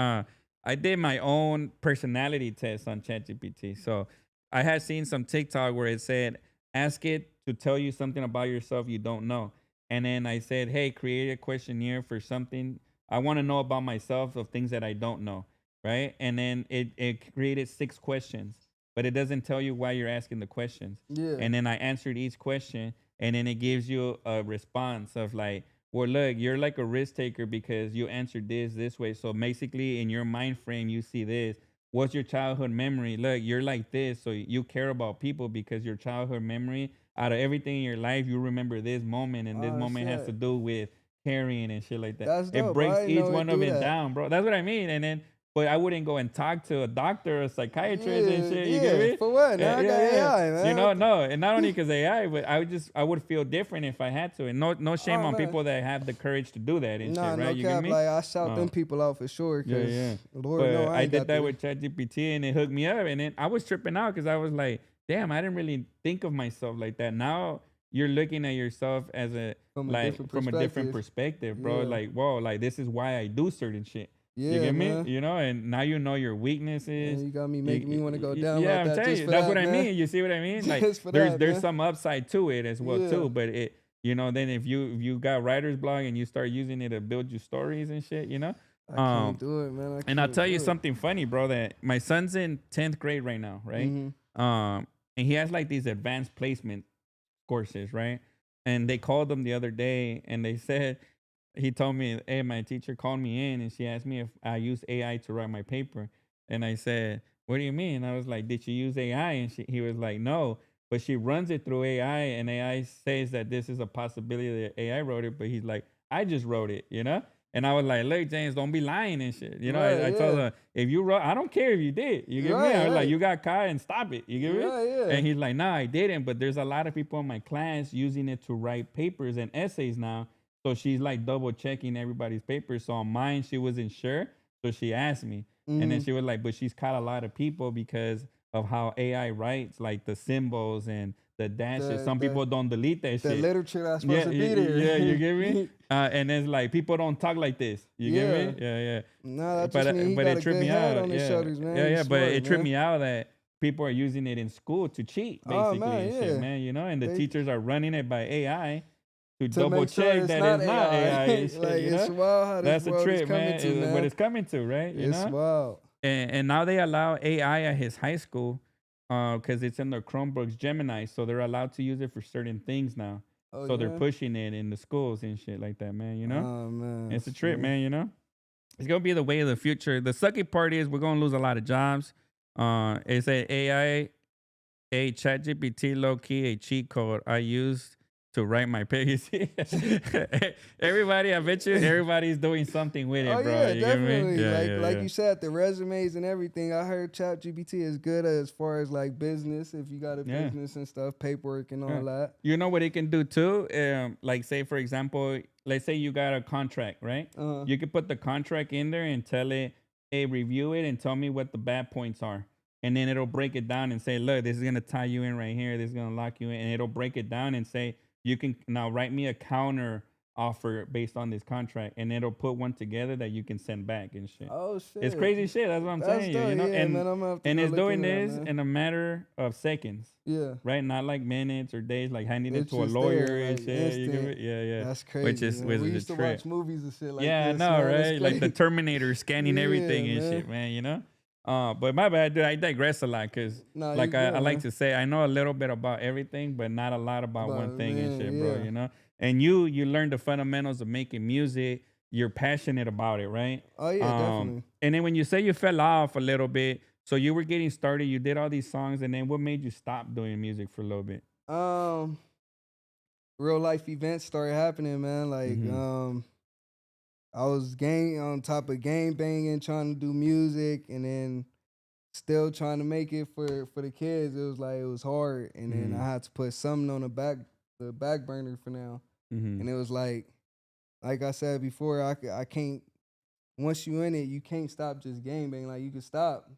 I did my own personality test on ChatGPT. So I had seen some TikTok where it said, ask it to tell you something about yourself you don't know. And then I said, hey, create a questionnaire for something I want to know about myself of things that I don't know. Right. And then it created 6 questions, but it doesn't tell you why you're asking the questions. Yeah. And then I answered each question, and then it gives you a response of like, well, look, you're like a risk taker because you answered this way. So basically, in your mind frame, you see this. What's your childhood memory? Look, you're like this, so you care about people because your childhood memory, out of everything in your life, you remember this moment, and this Oh, moment has shit. to do with carrying and shit like that. That's dope, It bro. I breaks didn't each know it one of do it that. down, bro. That's what I mean. And then, but I wouldn't go and talk to a doctor or a psychiatrist and shit. You get me? For what? Now I got AI, man. You know, no, and not only because AI, but I would feel different if I had to. And no shame Oh, on man. people that have the courage to do that and Nah, shit, right? no You get cap. me? Like I shout Oh. them people out for sure. Yeah, Cause yeah. Lord, But no, I ain't did got that the- with ChatGPT and it hooked me up. And then I was tripping out because I was like, damn, I didn't really think of myself like that. Now you're looking at yourself as From a like different from a different perspective. perspective, bro. Yeah. Like, whoa, like this is why I do certain shit. Yeah, You get man. me? You know, and now you know your weaknesses. Man, you got me making me want to go download Yeah, I'm that telling just you. for That's that, what I man. mean. You see what I mean? Like Just for there's that, there's man. some upside to it as well Yeah. too. But it, you know, then if you got writer's blog and you start using it to build your stories and shit, you know. I can't do it, man. And I'll tell you something funny, bro. That my son's in 10th grade right now, right? Mm-hmm. And he has like these advanced placement courses, right? And they called him the other day, and they said he told me, "Hey, my teacher called me in, and she asked me if I use AI to write my paper." And I said, "What do you mean?" I was like, "Did you use AI?" And he was like, "No." But she runs it through AI, and AI says that this is a possibility that AI wrote it. But he's like, "I just wrote it," you know. And I was like, "Look, James, don't be lying and shit." You know, Right, I told yeah. her, if you wrote, I don't care if you did. You get me? Right, I was like, right. you got caught and stop it. You get me? Right, yeah. And he's like, "No, I didn't." But there's a lot of people in my class using it to write papers and essays now. So she's like double checking everybody's papers. So on mine, she wasn't sure. So she asked me. And then Mhm. she was like, but she's caught a lot of people because of how AI writes, like the symbols and the dashes. Some people don't delete that The shit. literature that's supposed to be yeah, there. yeah, you get me? And it's like people don't talk like this. You get me? Yeah. No, that But just means he but got it a tripped good me head out. on his Yeah, shoulders, man. yeah, He's but smart, it tripped man. me out that people are using it in school to cheat, Oh, basically, man, and shit, yeah. man. You know, and the They- teachers are running it by AI to To double make sure check it's that not it's not AI. And shit, like, you it's know? wild how this That's a world is trip, coming man. to, man. What it's coming to, right? You It's know? wild. And now they allow AI at his high school because it's in their Chromebooks Gemini, so they're allowed to use it for certain things now. Oh, So they're yeah? pushing it in the schools and shit like that, man. You know, Oh, man. it's a trip, See? man. You know, it's gonna be the way of the future. The sucky part is we're gonna lose a lot of jobs. It's a AI, a ChatGPT low key a cheat code I used to write my pages. Everybody, I bet you, everybody's doing something with it, Oh bro. yeah, You get me? definitely. Yeah, like yeah. you said, the resumes and everything. I heard ChatGPT is good as far as like business. If you got a Yeah. business and stuff, paperwork and all Yeah. that. You know what it can do too? Like say for example, let's say you got a contract, right? Uh-huh. You could put the contract in there and tell it, hey, review it and tell me what the bad points are. and then it'll break it down and say, look, this is gonna tie you in right here. This is gonna lock you in, and it'll break it down and say, you can now write me a counter offer based on this contract, and it'll put one together that you can send back and shit. Oh It's shit. crazy shit. That's what I'm That's saying. You dope. know, Yeah, man. I'm gonna have to and go it's look doing into that, this man. in a matter of seconds, Yeah. right? Not like minutes or days, like handing it It's to a just lawyer there, and like, shit. You get instant. it? Yeah, yeah. That's Which crazy. is Man. which We is a used to trip. watch movies and shit like Yeah, I this. know, Man. That's right? Like the crazy. Terminator scanning everything Yeah, and man. shit, man. You know. But my bad, dude. I digress a lot because, Nah, like, you I good, like man. to say I know a little bit about everything, but not a lot about But one thing and man, shit, bro. yeah. You know. And you learn the fundamentals of making music. You're passionate about it, right? Oh yeah, definitely. And then when you say you fell off a little bit, so you were getting started, you did all these songs, and then what made you stop doing music for a little bit? Um, real life events started happening, man. Like Mm-hmm. I was gang on top of gang banging, trying to do music, and then still trying to make it for the kids. It was like it was hard, and then Mm-hmm. I had to put something on the back burner for now. Mm-hmm. And it was like I said before, I can't. Once you in it, you can't stop just gang banging. Like you can stop,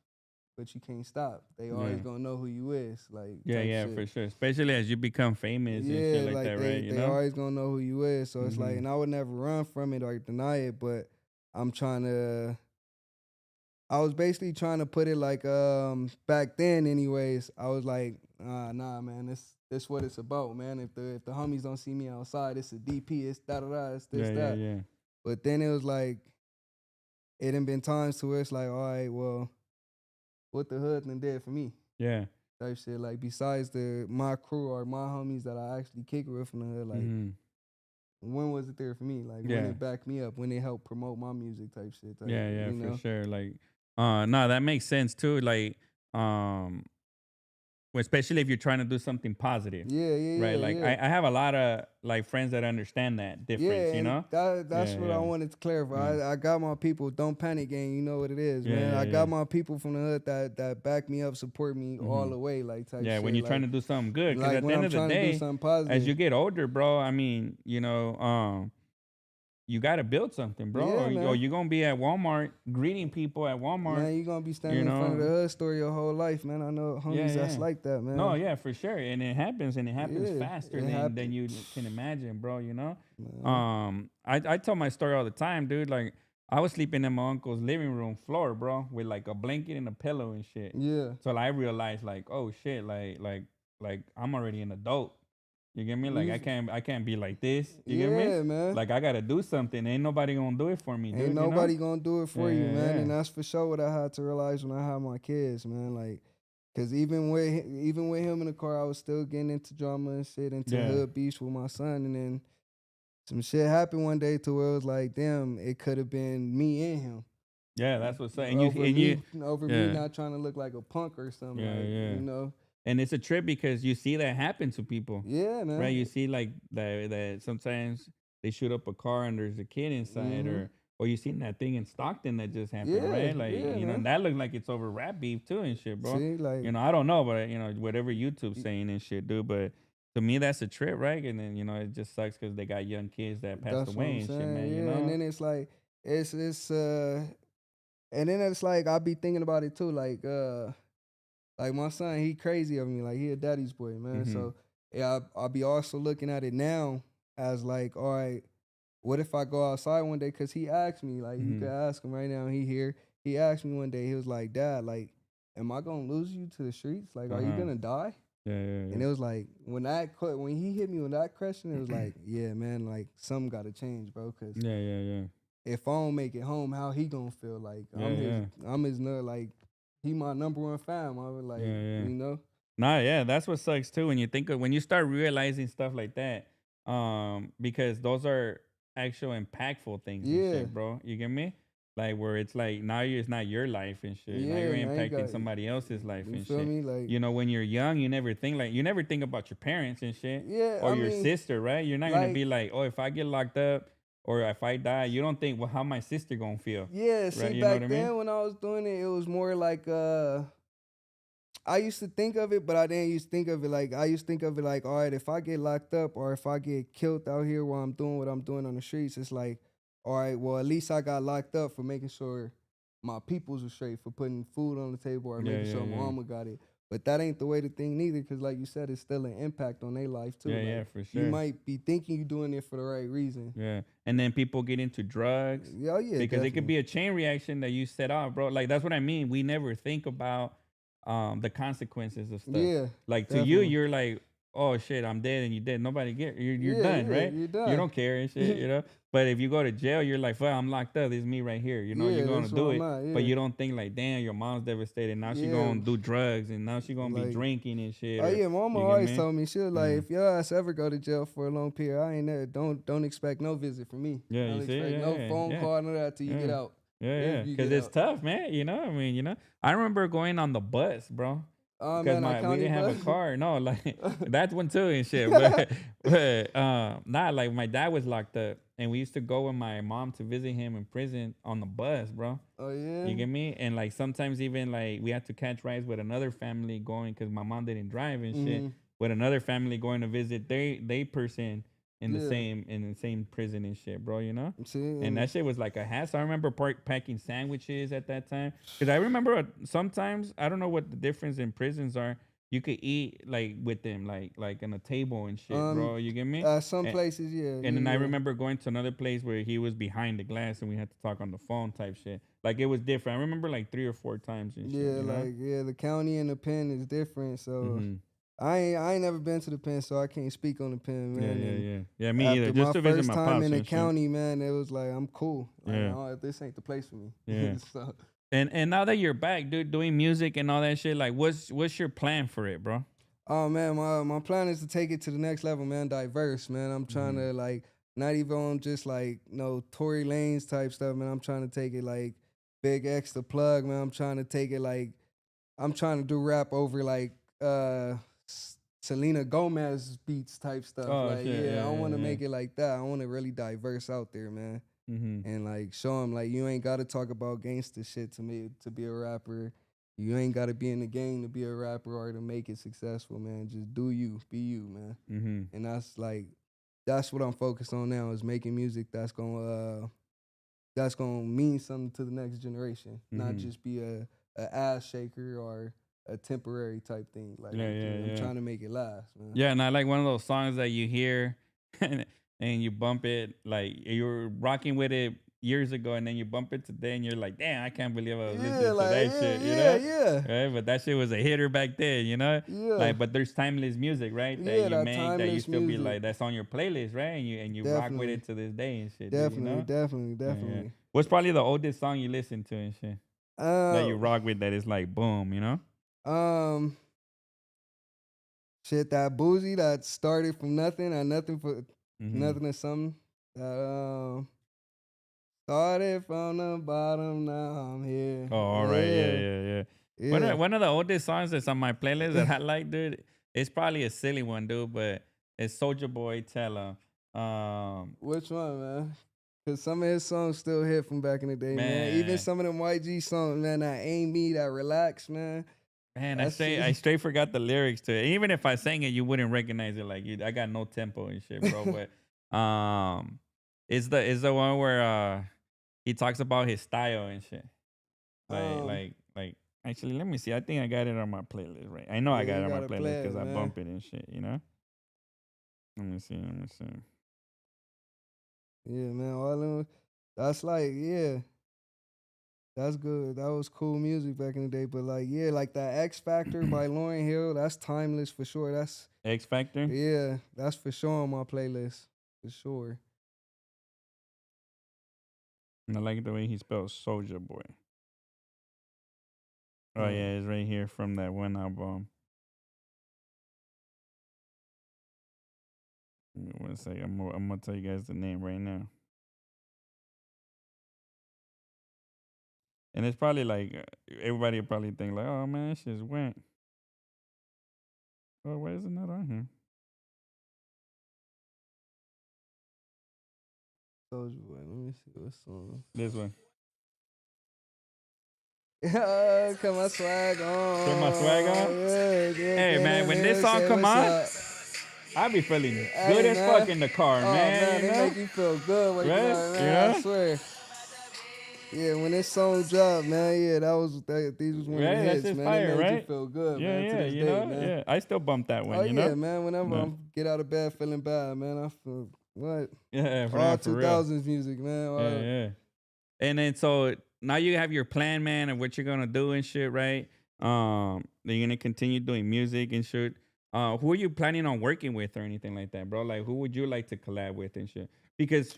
but you can't stop. They Yeah. always gonna know who you is, like Yeah, type yeah, shit. for sure. Especially as you become famous and shit Yeah, like like that, they right? You they know? always gonna know who you is. So it's like, Mm-hmm. and I would never run from it or deny it, but I'm trying to. I was basically trying to put it like back then. Anyways, I was like, nah, man, this what it's about, man. If the homies don't see me outside, it's a DP, it's da da da, it's this Yeah, yeah, that. yeah. But then it was like, it done been times to where it's like, all right, well, what the hood done did for me? Yeah. Type shit. Like besides my crew or my homies that I actually kick it with from the hood, like Mm-hmm. when was it there for me? Like when Yeah. it backed me up, when it helped promote my music type shit. Type, Yeah, yeah, you for know? sure. Like, no, that makes sense too. Like, um, especially if you're trying to do something positive, Yeah, yeah, right? yeah, Like, yeah. I have a lot of like friends that understand that difference, Yeah, you and know? that's Yeah, what I yeah, wanted to clarify. yeah, I got my people. Don't panic, gang. You know what it is, yeah, man. yeah, I yeah. got my people from the hood that back me up, support me all Mm-hmm. the way, like type Yeah, when shit. you're trying to do something good, because Like at the when end I'm of the trying to do day, something as positive. you get older, bro, I mean, you got to build something, bro, Yeah, or man. you're gonna be at Walmart greeting people at Walmart, Man, you gonna be you standing in front of the know? hood store your whole life, man. I know Yeah, homies that's yeah. like that, No, man. yeah, for sure, and it happens Yeah, faster it than happened. you can imagine, bro. You know, Man. I tell my story all the time, dude. Like I was sleeping in my uncle's living room floor, bro, with like a blanket and a pillow and shit. Yeah. So like, I realized, like, oh shit, like I'm already an adult. You get me? Like You- I can't be like this. You get me? yeah, man. Like I gotta do something. Ain't nobody gonna do it for me, Ain't dude. You know? nobody gonna do it for Yeah, you, yeah, man. yeah. And that's for sure what I had to realize when I had my kids, man. Like, cause even with him in the car, I was still getting into drama and shit, into Yeah. hood beefs with my son, and then some shit happened one day to where it was like, damn, it could have been me and him Yeah, that's what's up. And over you, me yeah, not trying to look like a punk or something, yeah, like yeah. you know. And it's a trip because you see that happen to people, Yeah, right? man. You see like that sometimes they shoot up a car and there's a kid inside, Mm-hmm. or you seen that thing in Stockton that just happened, Yeah, right? Like yeah, man. that looked like it's over rap beef too and shit, bro. See, like, I don't know, but whatever YouTube's saying and shit, dude. But to me, that's a trip, right? And then it just sucks because they got young kids that passed that's what away I'm and shit, saying. man. You Yeah, and know? then it's like, it's and then it's like I be thinking about it too, like my son, he crazy of me, like he a daddy's boy, man. Mm-hmm. So yeah, I'll be also looking at it now as like, all right, what if I go outside one day? Cause he asked me, like you Mm-hmm. could ask him right now, he here. He asked me one day, he was like, Dad, like, am I gonna lose you to the streets? Like, are you Uh-huh. gonna die? Yeah, yeah, And it was like when he hit me with that question, it was like, yeah, man, like something gotta change, bro. Cause yeah, yeah, yeah, if I don't make it home, how he gonna feel? Like yeah, yeah, I'm his nut. Like he my number one fan. I was yeah, like, yeah. you know, Nah, yeah, that's what sucks too when when you start realizing stuff like that. Because those are actual impactful things and yeah, shit, bro. You get me? Like where it's like now it's not your life and shit. Now you're yeah. Now you impacting got, somebody else's life you and feel shit. me? Like, When you're young, you never think about your parents and shit yeah. or I your mean, sister, right? You're not gonna like, be like, oh, if I get locked up or if I die, you don't think, well, how my sister gonna feel, yeah. right? See, You know what back I mean? then when I was doing it, it was more like I used to think of it, but I didn't used to think of it like I used to think of it like, all right, if I get locked up or if I get killed out here while I'm doing what I'm doing on the streets, it's like, all right, well, at least I got locked up for making sure my peoples are straight, for putting food on the table, or Yeah, making yeah, sure yeah. my mama got it. But that ain't the way to think neither, because like you said, it's still an impact on their life too. Yeah, like, yeah, for You sure. might be thinking you're doing it for the right reason. Yeah, and then people get into drugs Yeah, yeah, because it could definitely. be a chain reaction that you set off, bro. Like that's what I mean. We never think about the consequences of stuff. Yeah, Like to you, definitely. you're like, oh shit, I'm dead, and you're dead. Nobody get you're Yeah, done, yeah, right? you're You done. don't care and shit, you know. But if you go to jail, you're like, fuck, I'm locked up. This is me right here. You know, Yeah, you're gonna that's do where it, I'm at, but yeah. you don't think like, damn, your mom's devastated. Now she Yeah. gonna do drugs, and now she gonna be Like, drinking and shit. Oh or- yeah, mama you get always me? told me, she was like, Yeah. if your ass ever go to jail for a long period, I ain't there. Don't expect no visit from me. Yeah, Don't you see? expect Yeah, no yeah, phone yeah. call, none of that till you get Yeah. out. Yeah, If yeah, you because get it's out. tough, man. You know, I mean, you know, I remember going on the bus, bro. Oh Because man, I we county didn't have a bus. car. No, like that's one too and shit. But not like my dad was locked up, and we used to go with my mom to visit him in prison on the bus, bro. Oh yeah. You get me? And like sometimes even like we had to catch rides with another family going because my mom didn't drive and shit. Mhm. With another family going to visit they person in the Yeah. same prison and shit, bro. You know? See, And that shit was like a hassle. I remember packing sandwiches at that time because I remember sometimes I don't know what the difference in prisons are. You could eat like with them, like on a table and shit, bro. You get me? some And- places, yeah. and then I yeah. remember going to another place where he was behind the glass and we had to talk on the phone type shit. Like it was different. I remember like 3 or 4 times and shit. Yeah, You know? like the county and the pen is different. So Mhm. I ain't never been to the pen, so I can't speak on the pen, man. Yeah, And yeah, yeah. Yeah, me after either. my Just to visit first my time pops in the and shit. county, man, it was like I'm cool. Like, Yeah. this ain't the place for me. Yeah. So And now that you're back, dude, doing music and all that shit, like what's your plan for it, bro? oh man, my plan is to take it to the next level, man. Diverse, man. I'm trying to like not even on just like Tory Lanez type stuff, man. I'm trying to take it like Big X the Plug, man. I'm trying to take it like I'm trying to do rap over like Selena Gomez beats type stuff. Oh, like shit. yeah, Yeah, I want to yeah, make it like that. I want to really diverse out there, man. Mm-hmm. And like show them like you ain't got to talk about gangster shit to me to be a rapper. You ain't got to be in the game to be a rapper or to make it successful, man. Just do you, be you, man. Mm-hmm. And that's what I'm focused on now, is making music that's gonna mean something to the next generation, not just be a ass shaker or a temporary type thing. Like I'm trying to make it last, man. Yeah, and I like one of those songs that you hear and you bump it, like you were rocking with it years ago, and then you bump it today, and you're like, damn, I can't believe I was listening to that shit, you know? Yeah. Right? But that shit was a hitter back then, you know? Yeah. Like, but there's timeless music, right? That Yeah, you that make that you timeless still be music. like, that's on your playlist, right? And you rock with it to this day and shit. Definitely, dude, you know? definitely. Yeah. What's probably the oldest song you listen to and shit that you Uh, rock with that is like boom, you know? shit, that boozy that started from nothing and nothing for Mhm. nothing to something. That started from the bottom, now I'm here. Oh, all right. Yeah. Yeah. One of the oldest songs that's on my playlist that I like, dude, it's probably a silly one, dude, but it's Soulja Boy Tell 'em. Which one, man? Cause some of his songs still hit from back in the day, man. Even Man. some of them YG songs, man, that Ain't Me, that Relax, man. Man, That's I straight forgot the lyrics to it. Even if I sang it, you wouldn't recognize it. Like I got no tempo and shit, bro. But it's the one where he talks about his style and shit. Like actually, let me see. I think I got it on my playlist, right? I know I Yeah, got you it on my gotta playlist play because it, I man. bump it and shit, you know? Let me see. Yeah, man. All them, that's like, yeah. That's good. That was cool music back in the day. But like, yeah, like that X Factor by Lauryn Hill, that's timeless for sure. That's X Factor? yeah, that's for sure on my playlist. For sure. And I like the way he spells Soldier Boy. Oh, Oh. yeah, it's right here from that one album. Give me 1 second. I'm gonna tell you guys the name right now. And it's probably like everybody will probably think like, oh man, that shit's went. Oh, why is it not on here? Soulja Boy. Let me see what song. This one. Come my swag on. Turn my swag on? Yeah. Hey man, when this song come on, I be feeling good as fuck in the car, man. Man, You it know? make you feel good when Right? you know, man. Yeah. I swear. Yeah, when this song dropped, man, yeah, these was one of the Right, that's hits, just man. It fire, made you right? feel good, Yeah, man, to yeah, this you day, know, man. yeah. I still bump that Oh one, you yeah, know. man. Whenever No. I get out of bed feeling bad, man, I feel what Yeah, all for real. 2000s music, man. Yeah, yeah. And then so now you have your plan, man, of what you're gonna do and shit, right? You're gonna continue doing music and shit. Who are you planning on working with or anything like that, bro? Like, who would you like to collab with and shit? Because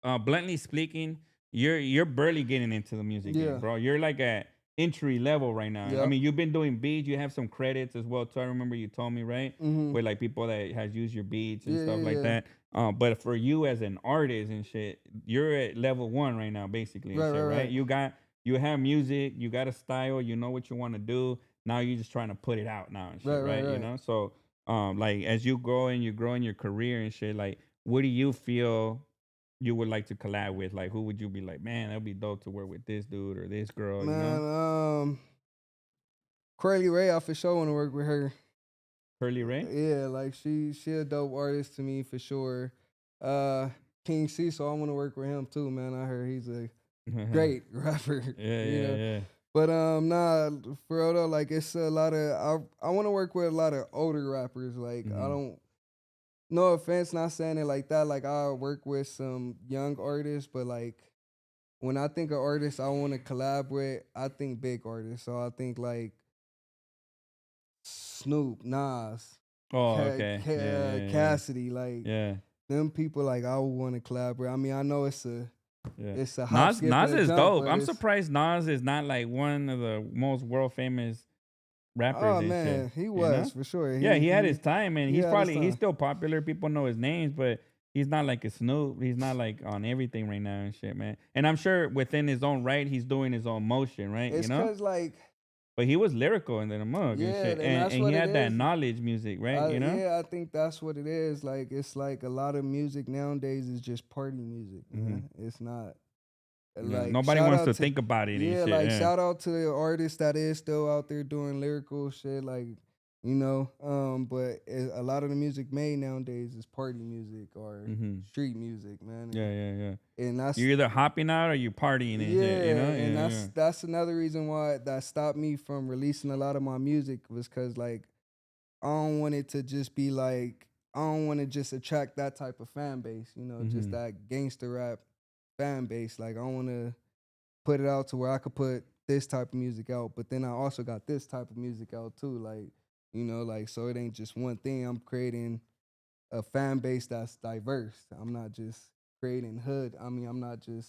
bluntly speaking, you're barely getting into the music game, Yeah, bro. You're like at entry level right now. I yep. mean, you've been doing beats, you have some credits as well too. I remember you told me, right? Mhm. With like people that has used your beats and Yeah, stuff like yeah, that. But for you as an artist and shit, you're at level one right now, basically yeah. and Right, shit, right, right? right, You have music, you got a style, you know what you want to do. Now you're just trying to put it out now and right, shit, right, right? You right. know, so like as you grow in your career and shit, like what do you feel you would like to collab with? Like, who would you be like, man, that'd be dope to work with this dude or this girl, you know? Man, Curly Ray, I for sure want to work with her. Curly Ray? Yeah, like she a dope artist to me for sure. Uh, King C, so I want to work with him too, man. I heard he's a Yeah, great rapper, you yeah, know. yeah. But nah, for real though, like it's a lot of I want to work with a lot of older rappers. Like I Mm-hmm. don't, no offense, not saying it like that. Like I work with some young artists, but like when I think of artists I want to collab with, I think big artists. So I think like Snoop, Nas, Oh, okay. Yeah, yeah, yeah. Cassidy, like Yeah. them people. Like I would want to collaborate. I mean, I know Yeah. it's a hop, Nas skip, and Nas a is jump, dope. but I'm it's surprised Nas is not like one of the most world famous rappers oh and shit. man, he You was know? for sure. Yeah, he had his time and He had his he's time. still popular. People know his names, but he's not like a Snoop. He's not like on everything right now and shit, man. And I'm sure within his own right, he's doing his own motion, right? You It's know? cause like But he was lyrical in the mug and yeah, shit. and that's And he what it had that is. knowledge music, right? You know? Yeah, I think that's what it is. Like it's like a lot of music nowadays is just party music, Hmm. man. It's not Yeah. like Nobody shout wants out to to think about it and yeah, shit. like Yeah. shout out to the artist that is still out there doing lyrical shit, like you know. But a lot of the music made nowadays is party music or Hmm. street music, man. Yeah, yeah, yeah. And that's You're either hopping out or you partying and shit, you yeah, know? and Yeah, yeah. that's another reason why that stopped me from releasing a lot of my music was because like I don't want it to just be like I don't want to just attract that type of fan base, you know, just Hmm. that gangster rap fan base. Like I want to put it out to where I could put this type of music out, but then I also got this type of music out too, like you know, like so it ain't just one thing. I'm creating a fan base that's diverse. I'm not just creating hood. I mean, I'm not just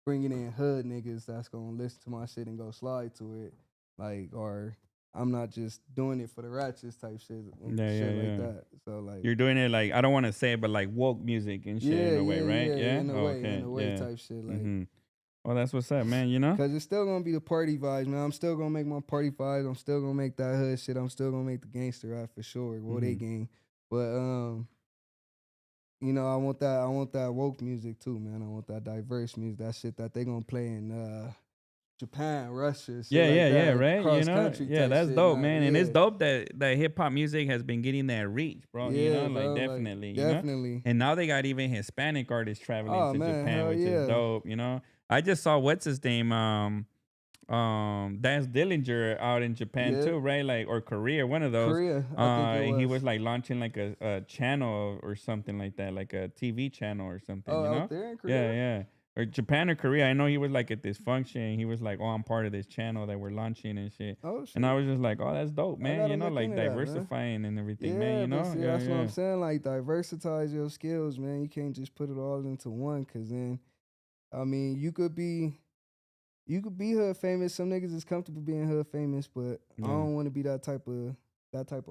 bringing in hood niggas that's gonna listen to my shit and go slide to it, like, or I'm not just doing it for the ratchets type shit, Yeah, yeah, shit like yeah. that. So like, You're doing it like I don't want to say it, but like woke music and shit yeah, in a way, yeah, right? yeah, Yeah. Oh, in okay. a way Yeah. type shit, like. Hmm. Well, that's what's up, man. You know. Cause it's still gonna be the party vibes, man. I'm still gonna make my party vibes. I'm still gonna make that hood shit. I'm still gonna make the gangster rap for sure. Well, they Hmm. gang, but you know, I want that woke music too, man. I want that diverse music. That shit that they gonna play in Japan, Russia, shit Yeah, like yeah, yeah. that, Right. You cross know. country Yeah, type that's shit. dope, Not man. And it's yeah, dope that hip hop music has been getting that reach, bro. You yeah, know, like bro. Like definitely. You know. definitely. And now they got even Hispanic artists traveling Oh to man, Japan, hell which is yeah. dope. You know. I just saw what's his name. Dance Dillinger out in Japan Yeah, too, right? Like or Korea, one of those. Korea. I think it He was. was like launching like a channel or something like that, like a TV channel or something, Oh, you out know? there in Yeah, Korea. yeah. Or Japan or Korea. I know he was like at this function. He was like, "Oh, I'm part of this channel that we're launching and shit." Oh And I shit. was just like, "Oh, that's dope, I man." gotta You know, look like into that, man. diversifying and everything, man. Yeah, You but know? see, Yeah, that's what I'm yeah. saying. Like, diversitize your skills, man. You can't just put it all into one, cause then, I mean, you could be hood famous. Some niggas is comfortable being hood famous, but I Yeah, don't want to be that type of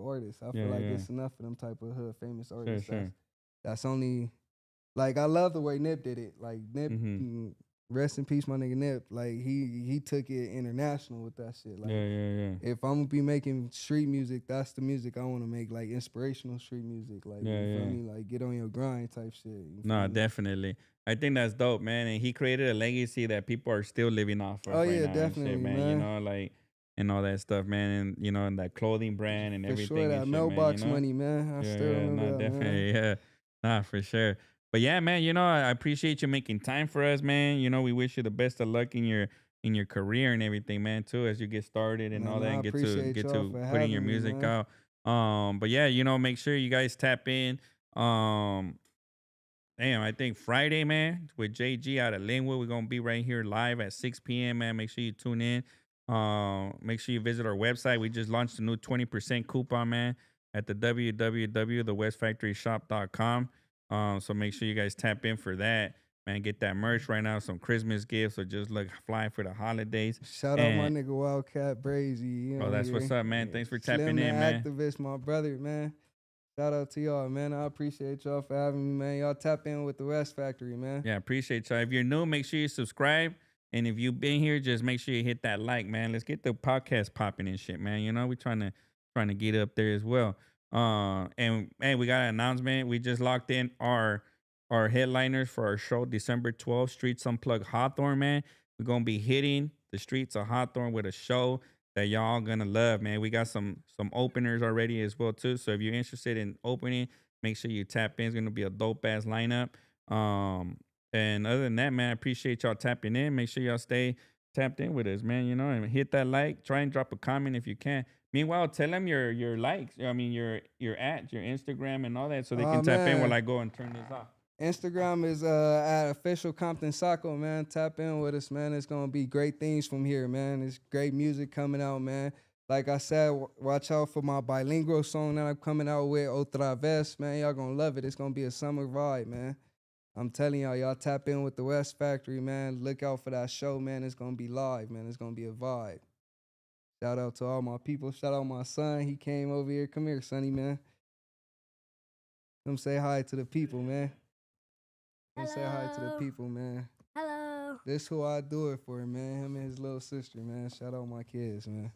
artist. I feel yeah, like yeah. it's enough of them type of hood famous Sure, artists. sure. That's only like I love the way Nip did it. Like Nip, Mm-hmm. rest in peace, my nigga Nip. Like he took it international with that shit. Like Yeah, yeah, yeah. if I'm gonna be making street music, that's the music I want to make. Like inspirational street music. Like Yeah, you feel yeah. me? Like get on your grind type shit. You feel No, me? definitely. I think that's dope, man. And he created a legacy that people are still living off Oh of right yeah, now and shit, definitely, man. You man. know, like and all that stuff, man. And you know, and that clothing brand and For sure, everything and that shit, man. You mailbox know? money, man. I Yeah, still yeah, remember no, that, man. definitely, yeah. Nah, for sure. But yeah, man, I appreciate you making time for us, man. We wish you the best of luck in your career and everything, man, too, as you get started and all Man, that, I and get to appreciate get y'all to for putting your having me, music man. out. But yeah, make sure you guys tap in. Um, Damn, I think Friday, man, with JG out of Linwood. We're gonna be right here live at 6 p.m. Man, make sure you tune in. Make sure you visit our website. We just launched a new 20% coupon, man, at the www.thewestfactoryshop.com. So make sure you guys tap in for that, man. Get that merch right now, some Christmas gifts, or just look fly for the holidays. Shout out my And nigga Wildcat Brazy. You oh, know, that's what's here. up, man. Thanks for Slim tapping the in, man. activist, my brother, man. Shout out to y'all, man. I appreciate y'all for having me, man. Y'all tap in with the West Factory, man. Yeah, appreciate y'all. If you're new, make sure you subscribe. And if you've been here, just make sure you hit that like, man. Let's get the podcast popping and shit, man. We're trying to get up there as well. And man, we got an announcement. We just locked in our headliners for our show December 12th, Streets Unplugged Hawthorne, man. We're gonna be hitting the streets of Hawthorne with a show that y'all gonna love, man. We got some openers already as well too. So if you're interested in opening, make sure you tap in. It's gonna be a dope ass lineup. And other than that, man, I appreciate y'all tapping in. Make sure y'all stay tapped in with us, man. And hit that like. Try and drop a comment if you can. Meanwhile, tell them your likes. I mean your at your Instagram and all that, so they Oh can tap in while man. I go and turn this off. Instagram is at official Compton Socco, man. Tap in with us, man. It's gonna be great things from here, man. It's great music coming out, man. Like I said, watch out for my bilingual song that I'm coming out with, Otra Vez, man. Y'all gonna love it. It's gonna be a summer vibe, man. I'm telling y'all tap in with the West Factory, man. Look out for that show, man. It's gonna be live, man. It's gonna be a vibe. Shout out to all my people. Shout out my son. He came over here. Come here, sonny, man. Come say hi to the people, man. Come say hi to the people, man. Hello. This who I do it for, man. Him and his little sister, man. Shout out my kids, man.